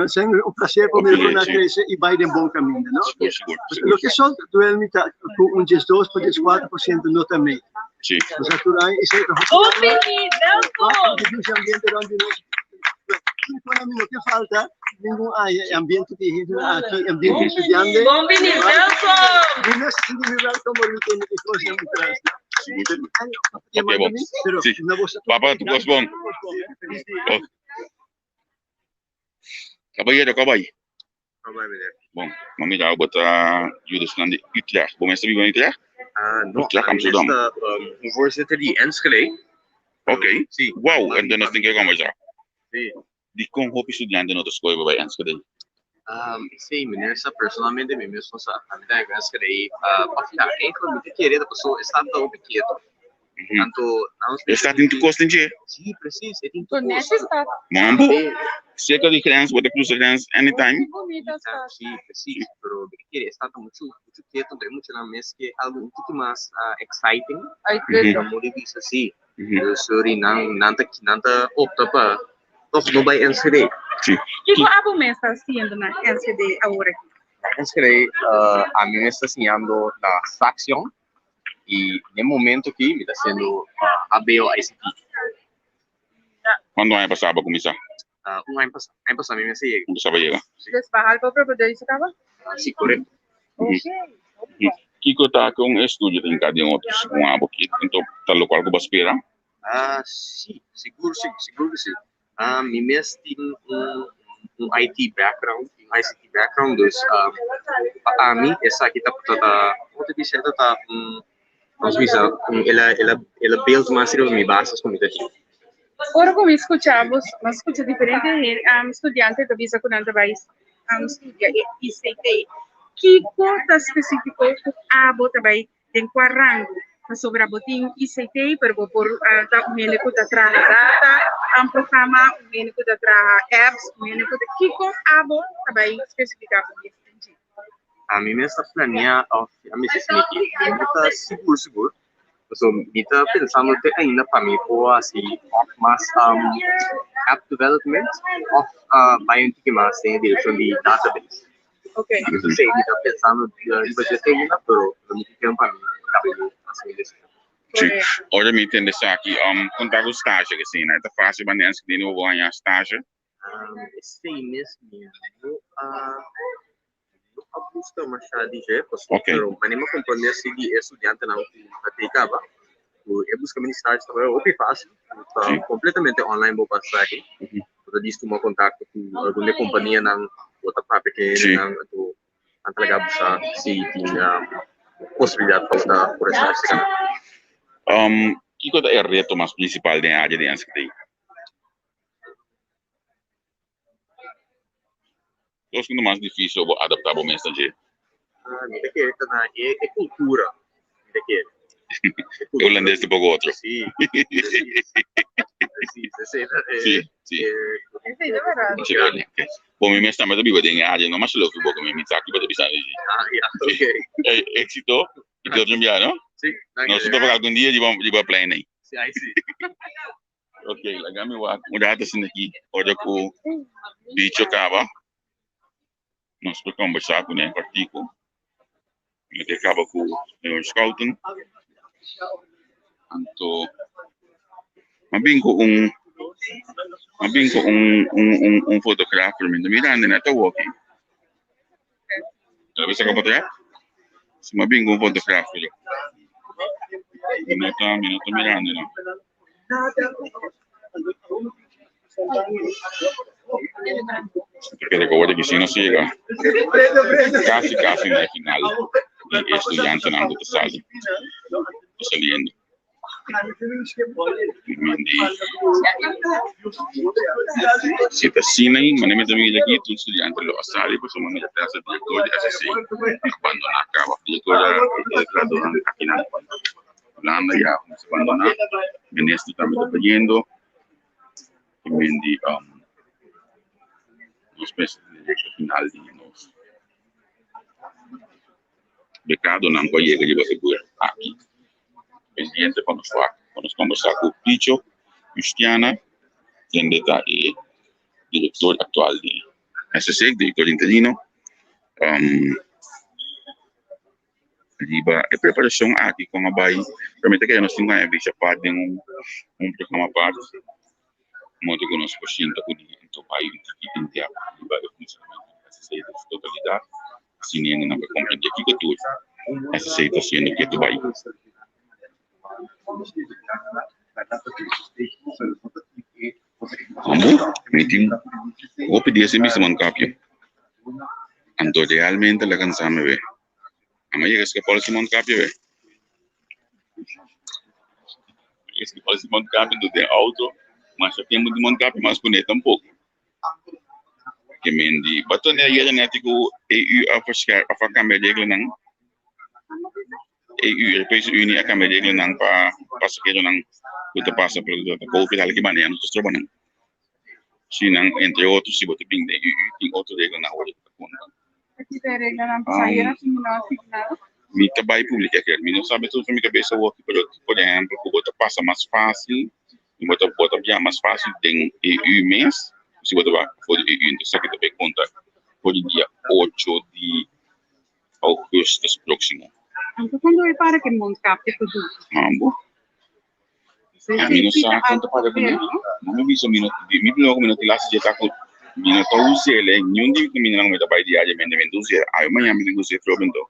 um prazer para mim na crescer e vai de bom caminho, não? O que só duelmita com 2 por 4% nota meio. Sim. Mas a turai isso é o que falta, nenhum ambiente de aqui, ambiente estudante. Bom menino, welcome! Nós sentimos welcome porque tem coisa muito trás. Ok, bom. Sim. Papa, tu gostas bom? Caballero, cabay. Probablemente. Bom, mami daw bota Judas nan de Utrecht. Bom, mensen viven in Utrecht? No, Utrecht, Amsterdam. een voorzitter die Enschede. Oké. Sim. Wow, en dan is het een conversa. Sí. Die kon hoop estudianten no te escola bij Enschede. Sí, menesa, personalmente me mesmo sa vida de Enschede. Para eigenlijk de querer da pessoa está tão pequeno. Tanto Staat in de kosten, je? Sim, precies. Het in Conhece está. Mambo. Zeker die grens, wordt de cruise grens anytime. Bonita está. Sí, precies. Pero de querer está tão muito quieto, de muito na mes que algo um pouco mais exciting. Ai, credo. Como ele disse assim, sorry, nanta opta para toch no by Enschede. Sim. Que abo me está haciendo na NCD agora aqui? Enschede, a mí me está enseñando la fracción y en el momento que me está haciendo ABO ICT. Quando ano passado começar? Ano passado a mí me enseñé. Começava a chegar. Desbarrar para poder isso acaba? Sí, correcto. Kiko tá com um estúdio em cada outros com abo aqui. Então, tá local que você espera? Sí, seguro que sí. Mi mes tem IT background, ICT background, dus a mim essa aqui tá outra diz tá nós visa ela build mais serios mi bases comunicativas. Ora como escuchamos, mas escucha diferente estudiante da visa com anda vai estudia ICT. Que conta específico abo também tem quarango sobre a botin ICT pero por da menino da traga data programa menino da traga apps menino da que com abo também especificamente. A mim me está planeando a mim se me está seguro. So, me está pensando até ainda para mim for assim, mas app development of bioinformática mais tem direção de database. Okay. Isso sei, me está pensando de você tem ainda, pero me tem para mim assim desse. Sim. Olha, me entende isso aqui. Contar com estágio, assim, né? Tá fácil, mas nem que não vou ganhar estágio. Sei mesmo. A busca machado de jeito, pero manima compromisso de estudante não praticava. Eu busco ministério também, o que faço, completamente online vou passar aqui. Eu disse tomar contato com alguma companhia não outra parte que não tu antelaga buscar se tinha possibilidade para por essa questão. Que coisa é o reto mais principal da área de Enschede? Eu acho que o mais difícil é adaptar ao mensageiro. Mira que é cultura. Mira que é holandês tipo outro. Sim. Sim. Bom, me está mais vivo de área, não mais louco porque me está aqui para deixar aí. Ok. Éxito. E que outro dia, não? Sim. Nós só para algum dia de vamos plane aí. Sim. Ok, lagami wa mudada assim aqui. Olha com bicho acaba. Nós vamos conversar com ele, artigo. Ele acaba com o Scouten. Então, mabing ko fotógrafo mesmo mirando na walking. Ela vai sacar fotógrafo? Se mabing ko fotógrafo ele. Minuto mirando não. Perché recuerda que si no se llega casi en el final y estudiante no te sale saliendo si te cine y me también aquí tu estudiante lo sale pues somos la clase de director de así abandona acaba director de grado aquí nada Holanda ya se abandona en esto también yendo y me uma espécie de final de nós. Becado não chega de você por aqui. Pendiente para nós conversar com o Picho, Cristiana, quem está aí, diretor atual de SSEC, diretor interino. A preparação aqui com a BAI, permite que nós tenhamos a vista parte de programa parte. Muito que nós pacientes com o país que tem o funcionamento dessa totalidade, assim ninguém não vai compreender que tudo essa aceitação que tu vai. Como meeting vou pedir esse mesmo mondkapje. Então, realmente, la cansame, ve. Amanhã, esse que pode ser mondkapje, ve. Esse que pode ser mondkapje do auto, mas só tem muito mondkapje, mas bonito um pouco. Que mendi, bato ne yada neti ko EU afa kamedegla nang EU Europese Unie akamedegla nang pa pasakero nang kuta pasa produto COVID hal kimane ano to trobo nang sinang entre outros si bote ping de EU ting outro regla na wala ta konta Aqui tem regra na saída que não asignado. mi trabalho público aqui mi não sabe tudo mi cabeça work por exemplo ko bota passa mais fácil e bota bem mais fácil tem EU mês se você vai for de EU então que também conta por dia 8 de agosto próximo. Então quando eu para que mondkapje tudo. Mambo. A mim não sabe quanto para comer. Não me visto minuto. Me pelo minuto lá se já tá com minuto use ele. Nenhum dia que me não me dá para dia de me use. Aí amanhã me use probando.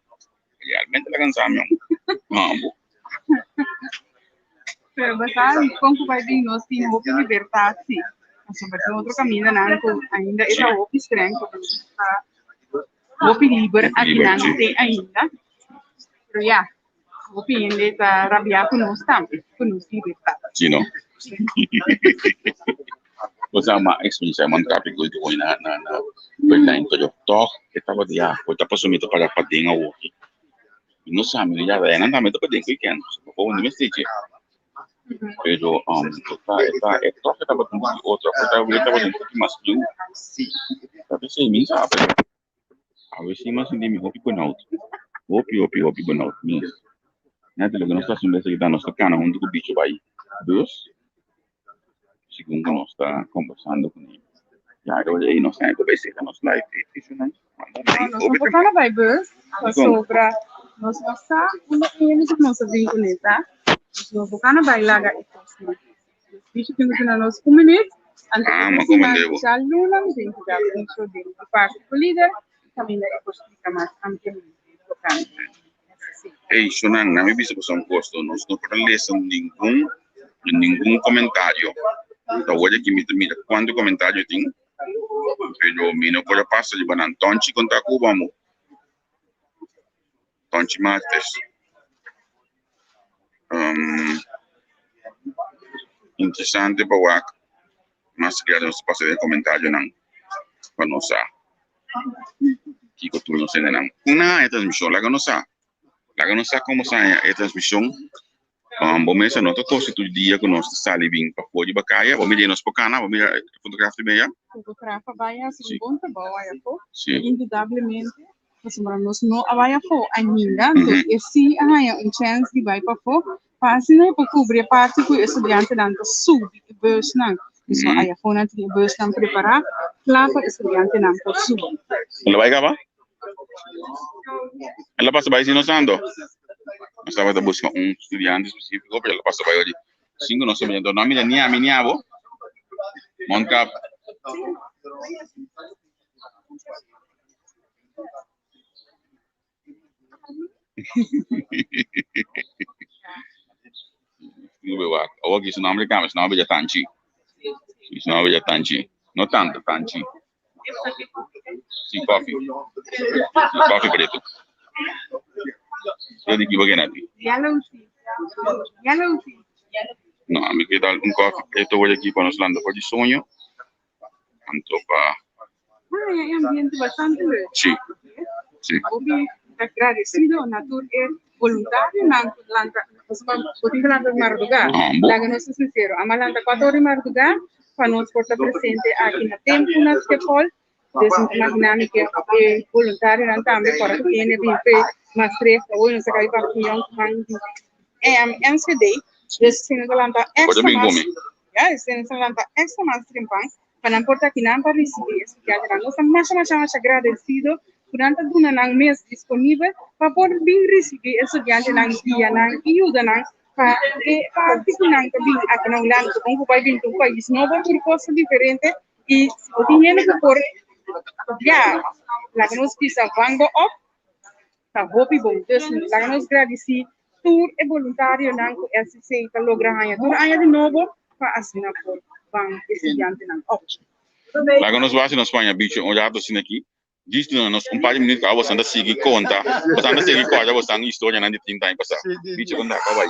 Realmente la cansamos. Mambo. Pero basta como vai vir nós tem hope liberdade. Sobre outro caminho não ainda essa hope estranho hope livre aqui não tem ainda. Pero ya, hope ainda está rabiar com nós também, com nós liberdade. Sim, não. Você ama experiência mondkapje que eu na Berlin todo toch estava dia, foi tá passando para patinha hoje. Não sabe já é não também para dentro que é, vou no mesmo pero está estaba con otra estaba un poco más blue a veces me sabe a veces más de mi hopi con auto hopi con auto mis nada lo que nos está haciendo es que está nuestra cana junto con bicho ahí dos según nos está conversando con él ya yo ahí no sé qué se nos live es una Nós não vai bus, sobre nós passar uma coisa que nós vimos com essa nós vamos bailar isso. Bicho tem que na nossa comunidade. Mas como devo? Já luna tem que dar um show de parte do líder, também é explicar mais amplamente. Ei, Shonan, não me visto que são costos, nós não podemos ler nenhum comentário. Então, hoje que mira quanto comentário tem, pero me não pode passar de banan tonchi contra Cuba, mo. Tonchi martes. Interessante para mas que nos passa de comentário não para nós que tu não sei não uma é transmissão lá que nós como sai é transmissão bom mês não tô coisa todo dia que nós sali bem para pode bacaia vamos ver nós pocana vamos ver fotografia meia Fotografa vai a segunda boa é pô indubitavelmente nós não vai a pô ainda então se há chance de vai para pô página para cobrir parte que o estudante não sube bus não isso aí a fona de bus não preparar lá para estudante não para subir ela vai acabar ela passa vai se nós ando nós estava a buscar estudante específico para ela passa vai hoje 5 não sabia então nome nem a minha avó Moncap Agora que isso não americano, isso não é tanchi. Isso não é tanchi. Não tanto tanchi. Sim, coffee. Coffee preto. Eu digo que não. Yellow tea. Não, a mim que dá coffee preto hoje aqui para nós lá por de sonho. Então é ambiente bastante. Sim. Agradecido, natur voluntário na lanta, botinha lanta Marduga. Lá que nós sincero, a lanta 4 horas Marduga, para nós portar presente aqui na tempo na Skepol, desimaginando que é voluntário não também para que tenha bem mais três, hoje não se cai para que não é MCD, desse lanta extra mais, esse lanta extra mais trimpang, para não portar que não para receber, que a nós mais agradecido. Durante a nang mês disponível para poder bem receber estudante nang dia nang ajuda nang para que nang também aqui nang lang kung vai vir do país novo proposta diferente e o dinheiro que por já lá que nós pisa vango up tá hopi bom então lá que nós agradeci tour e voluntário nang ko SCC ka logra hanya tour aya de novo para assinar por bang estudante nang up Lá que nós vamos na Espanha, bicho, onde já estou aqui. Diz nós par de minutos que você anda seguir conta, você anda seguir coisa, você anda história na de 30 anos passar. Bicho, quando acaba aí.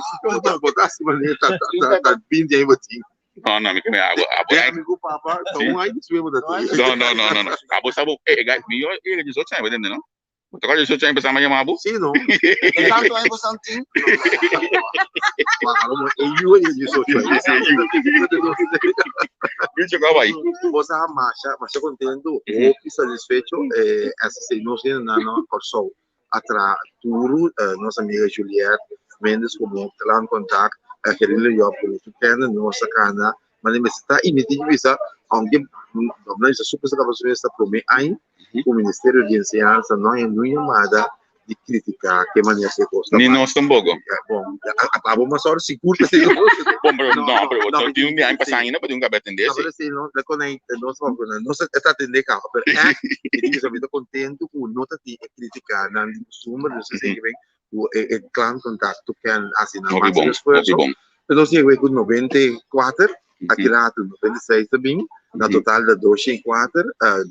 Botar assim, mas tá 20 aí, botinho. Não, não, me água. Amigo papa, então aí desvemos da tua. Não. Abo sabe, melhor ele 18 anos, entendeu, não? Você quase 18 anos passar mais abo? Sim, não. É tanto aí você tem. Eu ele 18 anos. Bicho, acaba aí. Você marcha contento ou satisfeito, assim, não sei não corso atra turo nossa amiga Juliette Mendes como lá em contato aquele eu por pequena nossa cana mas me está imitindo isso onde não é super sabe esta promessa aí o Ministério de Enseñanza não é chamada de criticar que maneira se gosta nem nós tampoco bom acabou uma hora seguro que bom pero não tem um dia passar ainda para um cabelo atender não não conecta não se está atendendo carro mas ele já está contente com nota de criticar não costume não sei que vem o clan contacto que assinar mais esforço então se eu com 94 aqui lá 96 também na total da 204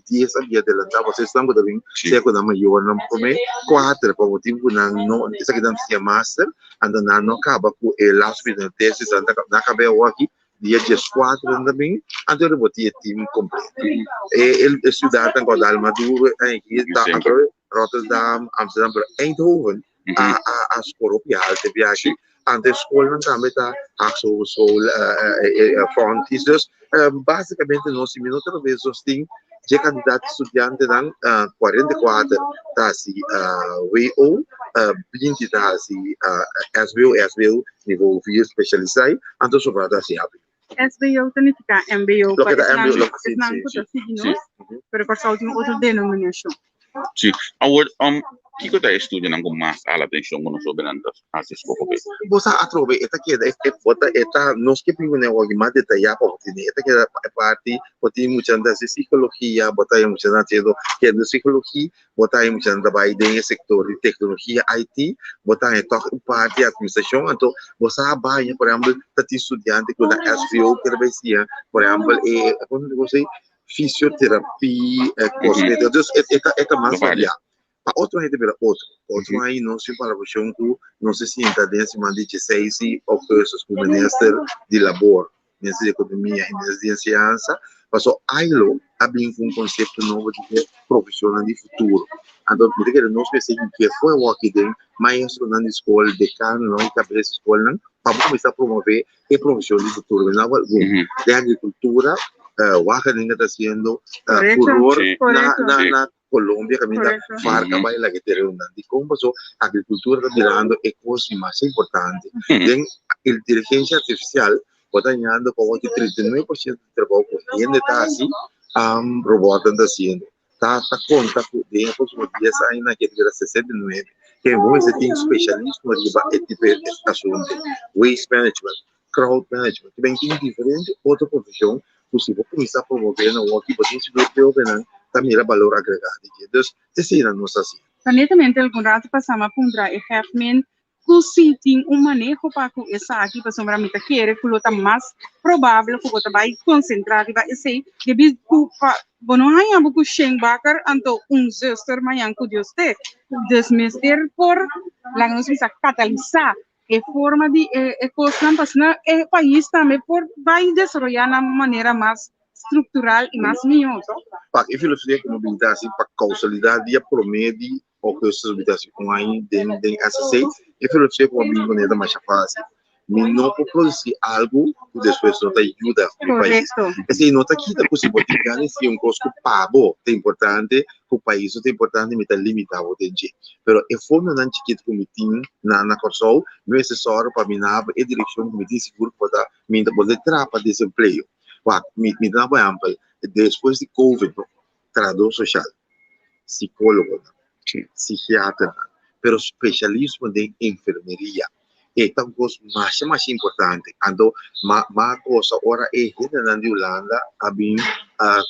10 havia adelantado vocês estão também se com a maior não come 4 para o tempo não essa que damos se master anda não acaba com o last final test na cabelo aqui dia 14 também antes de botar o time completo ele estudar em Godal Maduro aqui Rotterdam Amsterdam Eindhoven a escola alte viagem antes escola também tá a fontes basicamente nós minutos outra vez tem de candidato estudante dan 44 tá assim WO 20 tá assim SBO nível 4 especializado antes sobre tá assim SBO significa MBO pero por causa de outra denominação. Sim, agora que coisa estudando com mais a atenção quando sobre andas as escolas. Você atrove esta que bota esta nós que pingo né hoje mais detalhado porque esta que é parte porque muitas das psicologia bota muitas das que é psicologia bota muitas trabalho no setor de tecnologia IT bota então parte de administração então você vai por exemplo tá estudante com a SVO que vai ser por exemplo quando você fisioterapia cosmética então esta mais variada. Outro gente pela outro aí não se para o não se sinta dentro de 16 ou coisas como ministro de labor, ministro de economia e ministro de ciência, passou aí lo abrir um conceito novo de profissional de futuro. Então, me diga nós pensamos que foi o aqui dentro, maestro na escola, decano, não cabeça escola, não, para começar a promover o profissional de futuro, não de agricultura, o Acaninga está sendo furor na Colômbia, caminha farca vai lá que ter de como a agricultura está virando a coisa mais importante. Tem a inteligência artificial está ganhando como que 39% do trabalho que ainda está assim, robô está sendo. Tá conta com dentro dos dias ainda que era 69. Que você tem especialistas de tipo de assunto, waste management, crowd management, que bem tem diferente outra profissão. Possível começar a promover no aqui para gente ver também o valor agregado. Então, esse é a nossa assim. Planetamente, algum rato passamos por um efeito que tem manejo para que essa aqui para sombra mita querer que o mais provável que o vai concentrar e vai ser que bi bom aí a buku Sheng Bakar anto gestor manhã que Deus te desmester por lá nos bisa catalisar a forma de coisa passando o país também por vai desenvolver na maneira mais estrutural e mais minhosa. Para a filosofia que não está assim para causalidade e promédio ou que essas habitações com aí dentro SC, a filosofia como a maneira mais fácil. Mas não pode produzir algo que depois não te ajuda no país. Assim, não está aqui da possível de garantir custo pago, é importante o país é importante me limitar o tempo. Pero a forma não chiquito como tem na Corsol, não é necessário para minar a direção como tem seguro para me poder trapar desemprego. Me dá um exemplo, depois de Covid, tradutor social, psicólogo, psiquiatra, pero especialismo de enfermeria. É uma coisa mais importante. Então, uma coisa agora é que na Holanda, a bem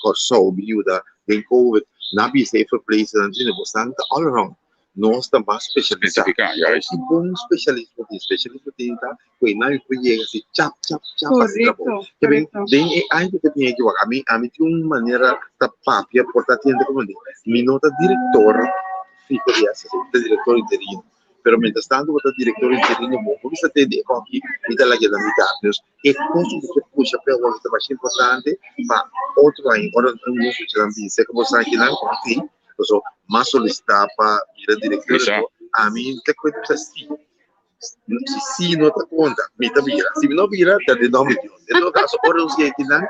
Corsol, viúda, bem Covid, na safe place, na gente bastante all around. no está más especializado. Especifica, ya es. Un buen especialista tiene que nadie puede llegar así, chap, Correcto, que ven, correcto. hay que tener que a mí tiene una manera de papia por la tienda como digo, mi nota director, fijo de director interino. Pero mientras tanto, el director interino, como se te dijo aquí, y de la guía de mitad, es cosa que puxa pero es más importante para otro año, ahora no se como está aquí, pues más solicitar para ir al director, a mí te cuento así. Si no te cuenta, me te vira. Si no vira, te de no me dio. En todo caso, ahora los que tienen,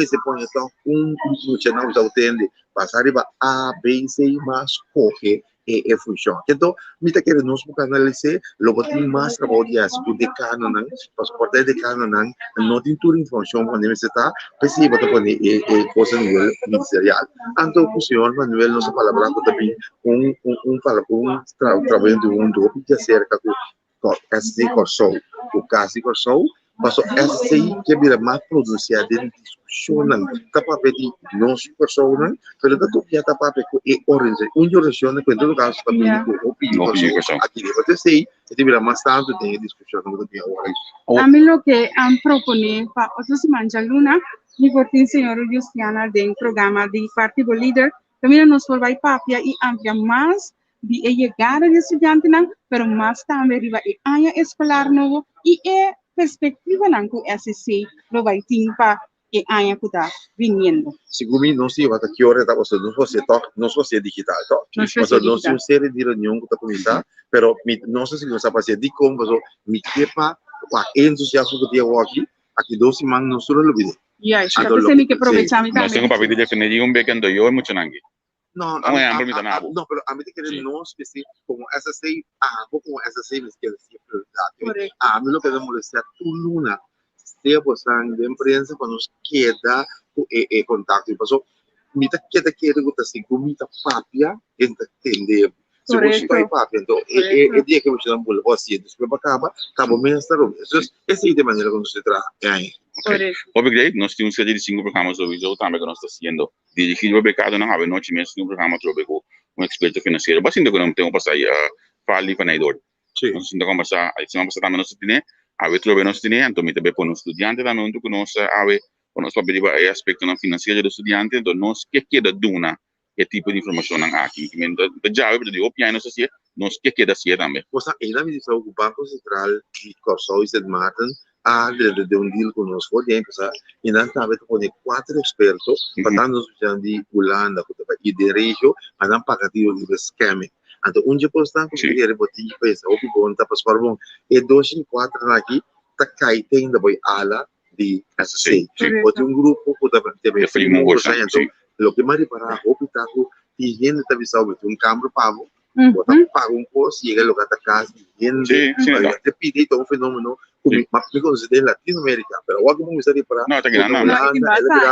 se pone un mucho no se entiende. Pasar arriba A, B, C más coge función. Entonces, me te quiere nos analizar lo que tiene más trabajo de hacer de canon, pasaporte de canon, no tiene toda información cuando se está, pues sí, va a poner cosas a nivel ministerial. Antes, función a nivel no se palabra también un trabajo de un grupo que acerca SC Corsou, o caso Corsou, passou SC que vira mais produzida de discussão, tá para pedir não Corsou, mas tanto que tá para pedir origem, origem que em todo caso para pedir o Corsou, aqui deve ser, que vira mais tanto de discussão do que agora. A mí lo que han propone para otros manjaluna, mi cortin señor Justiana de un programa de Partido Líder, también nos volva a papia y amplia más de llegar al estudiante, pero más también arriba el año escolar nuevo y perspectiva que SC lo va a tener para el año que está viniendo. Según no sé, va a que ahora no sé digital, no sé una serie de reunión que está comienzando, pero no sé si nos va a pasar de cómo, mi jefa, para entusiasmo que tiene aquí 2 semanas no solo lo vi. Ya, está pensando que aprovechamos también. No tengo papel de definir un becan yo mucho nangue. No, pero a mí te quieren no específico como SSI, como SSI me quiere decir prioridad. A mí lo que me molesta tu luna, sea pues de empresa cuando nos queda contacto y pasó, mi te quiere que así como mi papia entender. Se você vai para então é dia que você não pode fazer isso para acaba mesmo essa é de maneira como se trabalha. Obrigado. Nós temos cerca de 5 programas de visão também que nós estamos fazendo. Dirigido para cada não have noite mesmo um programa sobre experto financeiro. Bastante que não temos passar fali para nós. Nós temos como passar aí semana passada também nós temos a ver trobe nós temos então me também para os estudantes também onde que nós a ver nós para ver aspecto financeiro do estudante então nós que queda duna que tipo de informação não há aqui. Já eu digo opinião não sei nós que queda assim também. Pois ainda me diz o Banco Central de Corsou e St. Martin de um deal conosco dentro, e nós também temos 4 expertos para nós de Holanda e de Regio, a não pagar de scamming. Então onde postam que ele botinha pensa o que bom tá para bom e 2 e 4 aqui tá cai tem da boi ala de SC. Pode grupo pode ter então lo que mais para o que tá e gente tá visando câmera pago paga posto chega logo até casa gente te pide um fenômeno como me considero Latinoamérica, pero igual como me sale para no,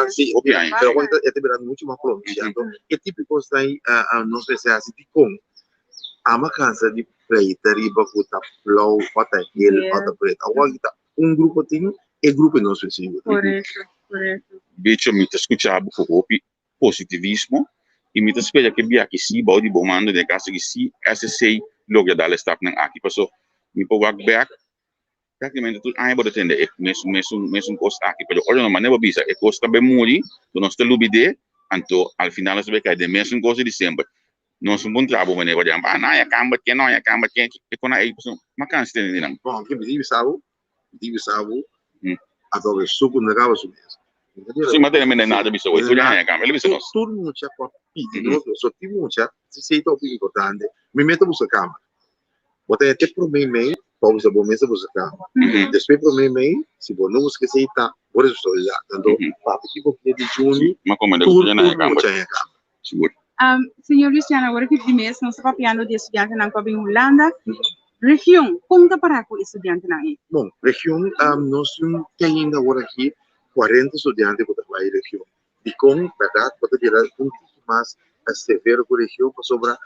sí, pero igual este verano mucho más pronunciado. ¿Qué típico está ahí? No sé si hace de con ama cansa de pleita riba puta flow pata el pata pleita. Igual está grupo tiene el grupo no sé si. Correcto. Bicho me te escuchaba positivismo e me te espera que via que si body bomando de caso que si SSA logo dá start nang aqui passou me po walk back praticamente tudo aí pode entender mesmo costa aqui pero olha não maneira bisa é costa bem muri do nós te lubide anto al final as beca de mesmo coisa de sempre nós bom trabalho maneira pode amar não é camba que é quando aí passou mas cansa de não bom que me diz sabe agora suco na cabeça sim, mas também não é nada bisa hoje já é camba ele bisa nós tudo muita pedido só tem muita se é tão importante me meto buscar cama bota até pro meio pausa bom mesmo buscar cama depois pro meio se bom não buscar se tá por isso já tanto papo tipo de junho mas como não já não é camba seguro senhor Luciano agora que de mês nós estamos papiando de estudante na Copa em Holanda região como tá para com estudante na aí bom região nós tem ainda agora aqui 40 estudiantes que trabalham na região. E com verdade, pode gerar mais severo com a região, para sobrar,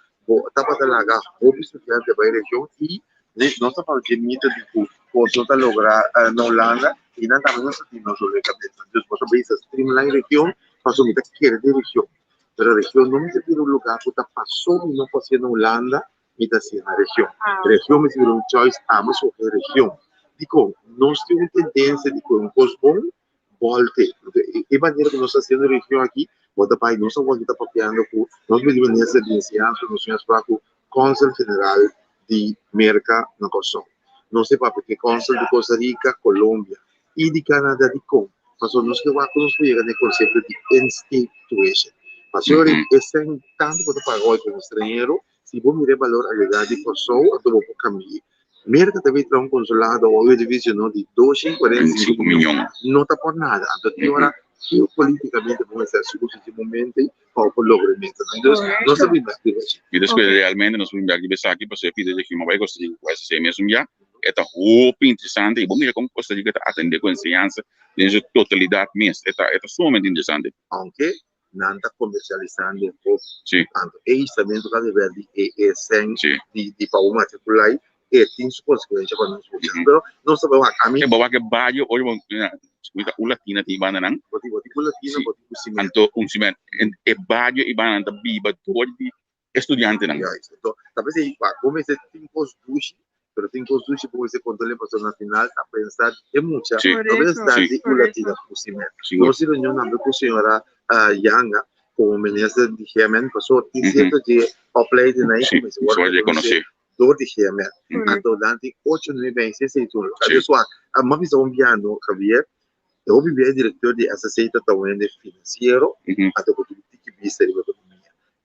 está para largar o estudante da região e nós estamos falando de mito de que pode lograr na Holanda e não estamos resolvendo a cabeça. Então, pode ver essa streamline região, para sobrar que quer de região. Mas a região não me tem um lugar que passou e não pode ser na Holanda mita assim na região. Região me segura choice, mas o região. Digo, nós temos uma tendência de que um bom volte. E maneira que nós estamos fazendo região aqui, bota pai, nós estamos aqui papiando com, nós vamos nessa licenciança, nós vamos para o Consul Federal de América na Costa. Não sei para porque Consul de Costa Rica, Colômbia e de Canadá de Com. Mas nós que vamos construir o conceito de institution. Mas senhor, esse é tanto para pagar com estrangeiro, se vou mirar valor agregado de pessoa, eu vou caminhar. América também tem um consulado ou divisão de 245 milhões. Não está por nada. Então, agora, politicamente, vamos ser seguros de momento para o logramento. Então, nós sabemos que e depois realmente nós vamos aqui aqui para ser pedido de que uma vai conseguir ser mesmo já é muito interessante e bom é como Costa Rica atender com ensinança em sua totalidade mesmo é somente interessante. Aunque não está comercializando um pouco. Sim. E também do caso de sem de para o matricular e tem suas consequências para nós. Pero nós sabemos a mim. É bom que baio hoje vamos o latina de banda não. Boti latina boti o cimento. Anto um cimento é baio e banda biba todo de estudante não. Então, talvez aí como esse tem duche, pero tem duche como esse controle para na final a pensar é muita. Talvez daí o latina o cimento. Nós se reunião na com a senhora Yanga como ministra de Yemen passou certo de opleiding na isso conhecer do de Yemen. Então durante 8 meses esse tudo. Pessoal, a uma visão biano Javier, eu vivi diretor de associação também de financeiro, até que vista de economia.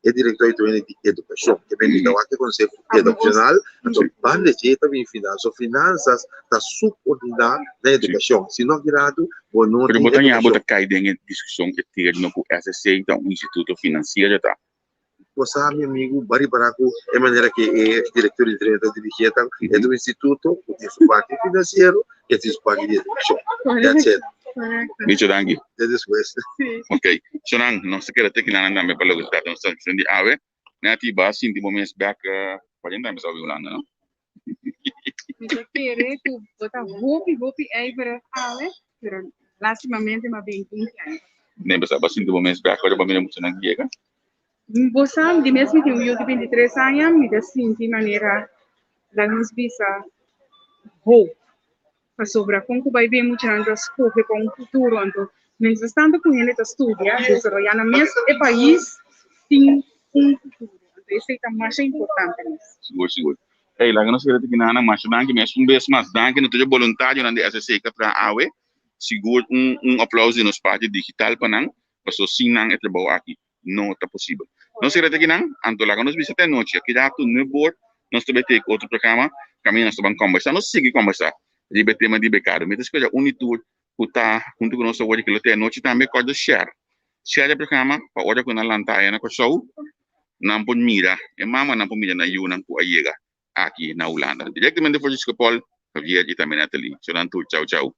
É diretor de educação, que vem da que conceito educacional, então bande de também finanças da subordinada da educação. Se não virado, ou não tem educação. Bota cair dentro discussão que tem no SSC, então o Instituto Financeiro já Você meu amigo Bari Baraco, é maneira que é diretor de treinamento de é do Instituto, que tem sua parte financeiro, que tem sua parte de educação. That's it. Bicho dangi. Después. Okay. So nang no se queda te kinan na me palo que está no section di ave. Na ti ba sin tipo mes back 40 anos ao Holanda, no? Eu queria que botar roupa aí ave, pero lastimamente mas bem 15 anos. Nem ba sin tipo mes back agora ba me muito na guia. Você de mesmo que eu de 23 anos me dá sim de maneira da nos visa sobre como vai ver muito na escola com o futuro então mientras tanto com ele está estudando desarrollando mesmo o país tem futuro então isso é mais importante seguro ei lá que nós queremos que nada mais danke mesmo vez mais danke no teu voluntário na SSC para awe seguro aplauso nos parte digital para nang para sim nang é trabalho aqui não está possível nós queremos que nang anto lá que nós visita noite aqui já tu no board nós também tem outro programa caminho nós vamos conversar nós seguir conversar de tema de becado, mas escolha unitud puta junto com nosso hoje que lote noite também pode share o programa para hora com a lantaia na show não pode mira e mama não pode mira na you não pode chegar aqui na Holanda diretamente por Escapol Javier e também Nathalie tchau tchau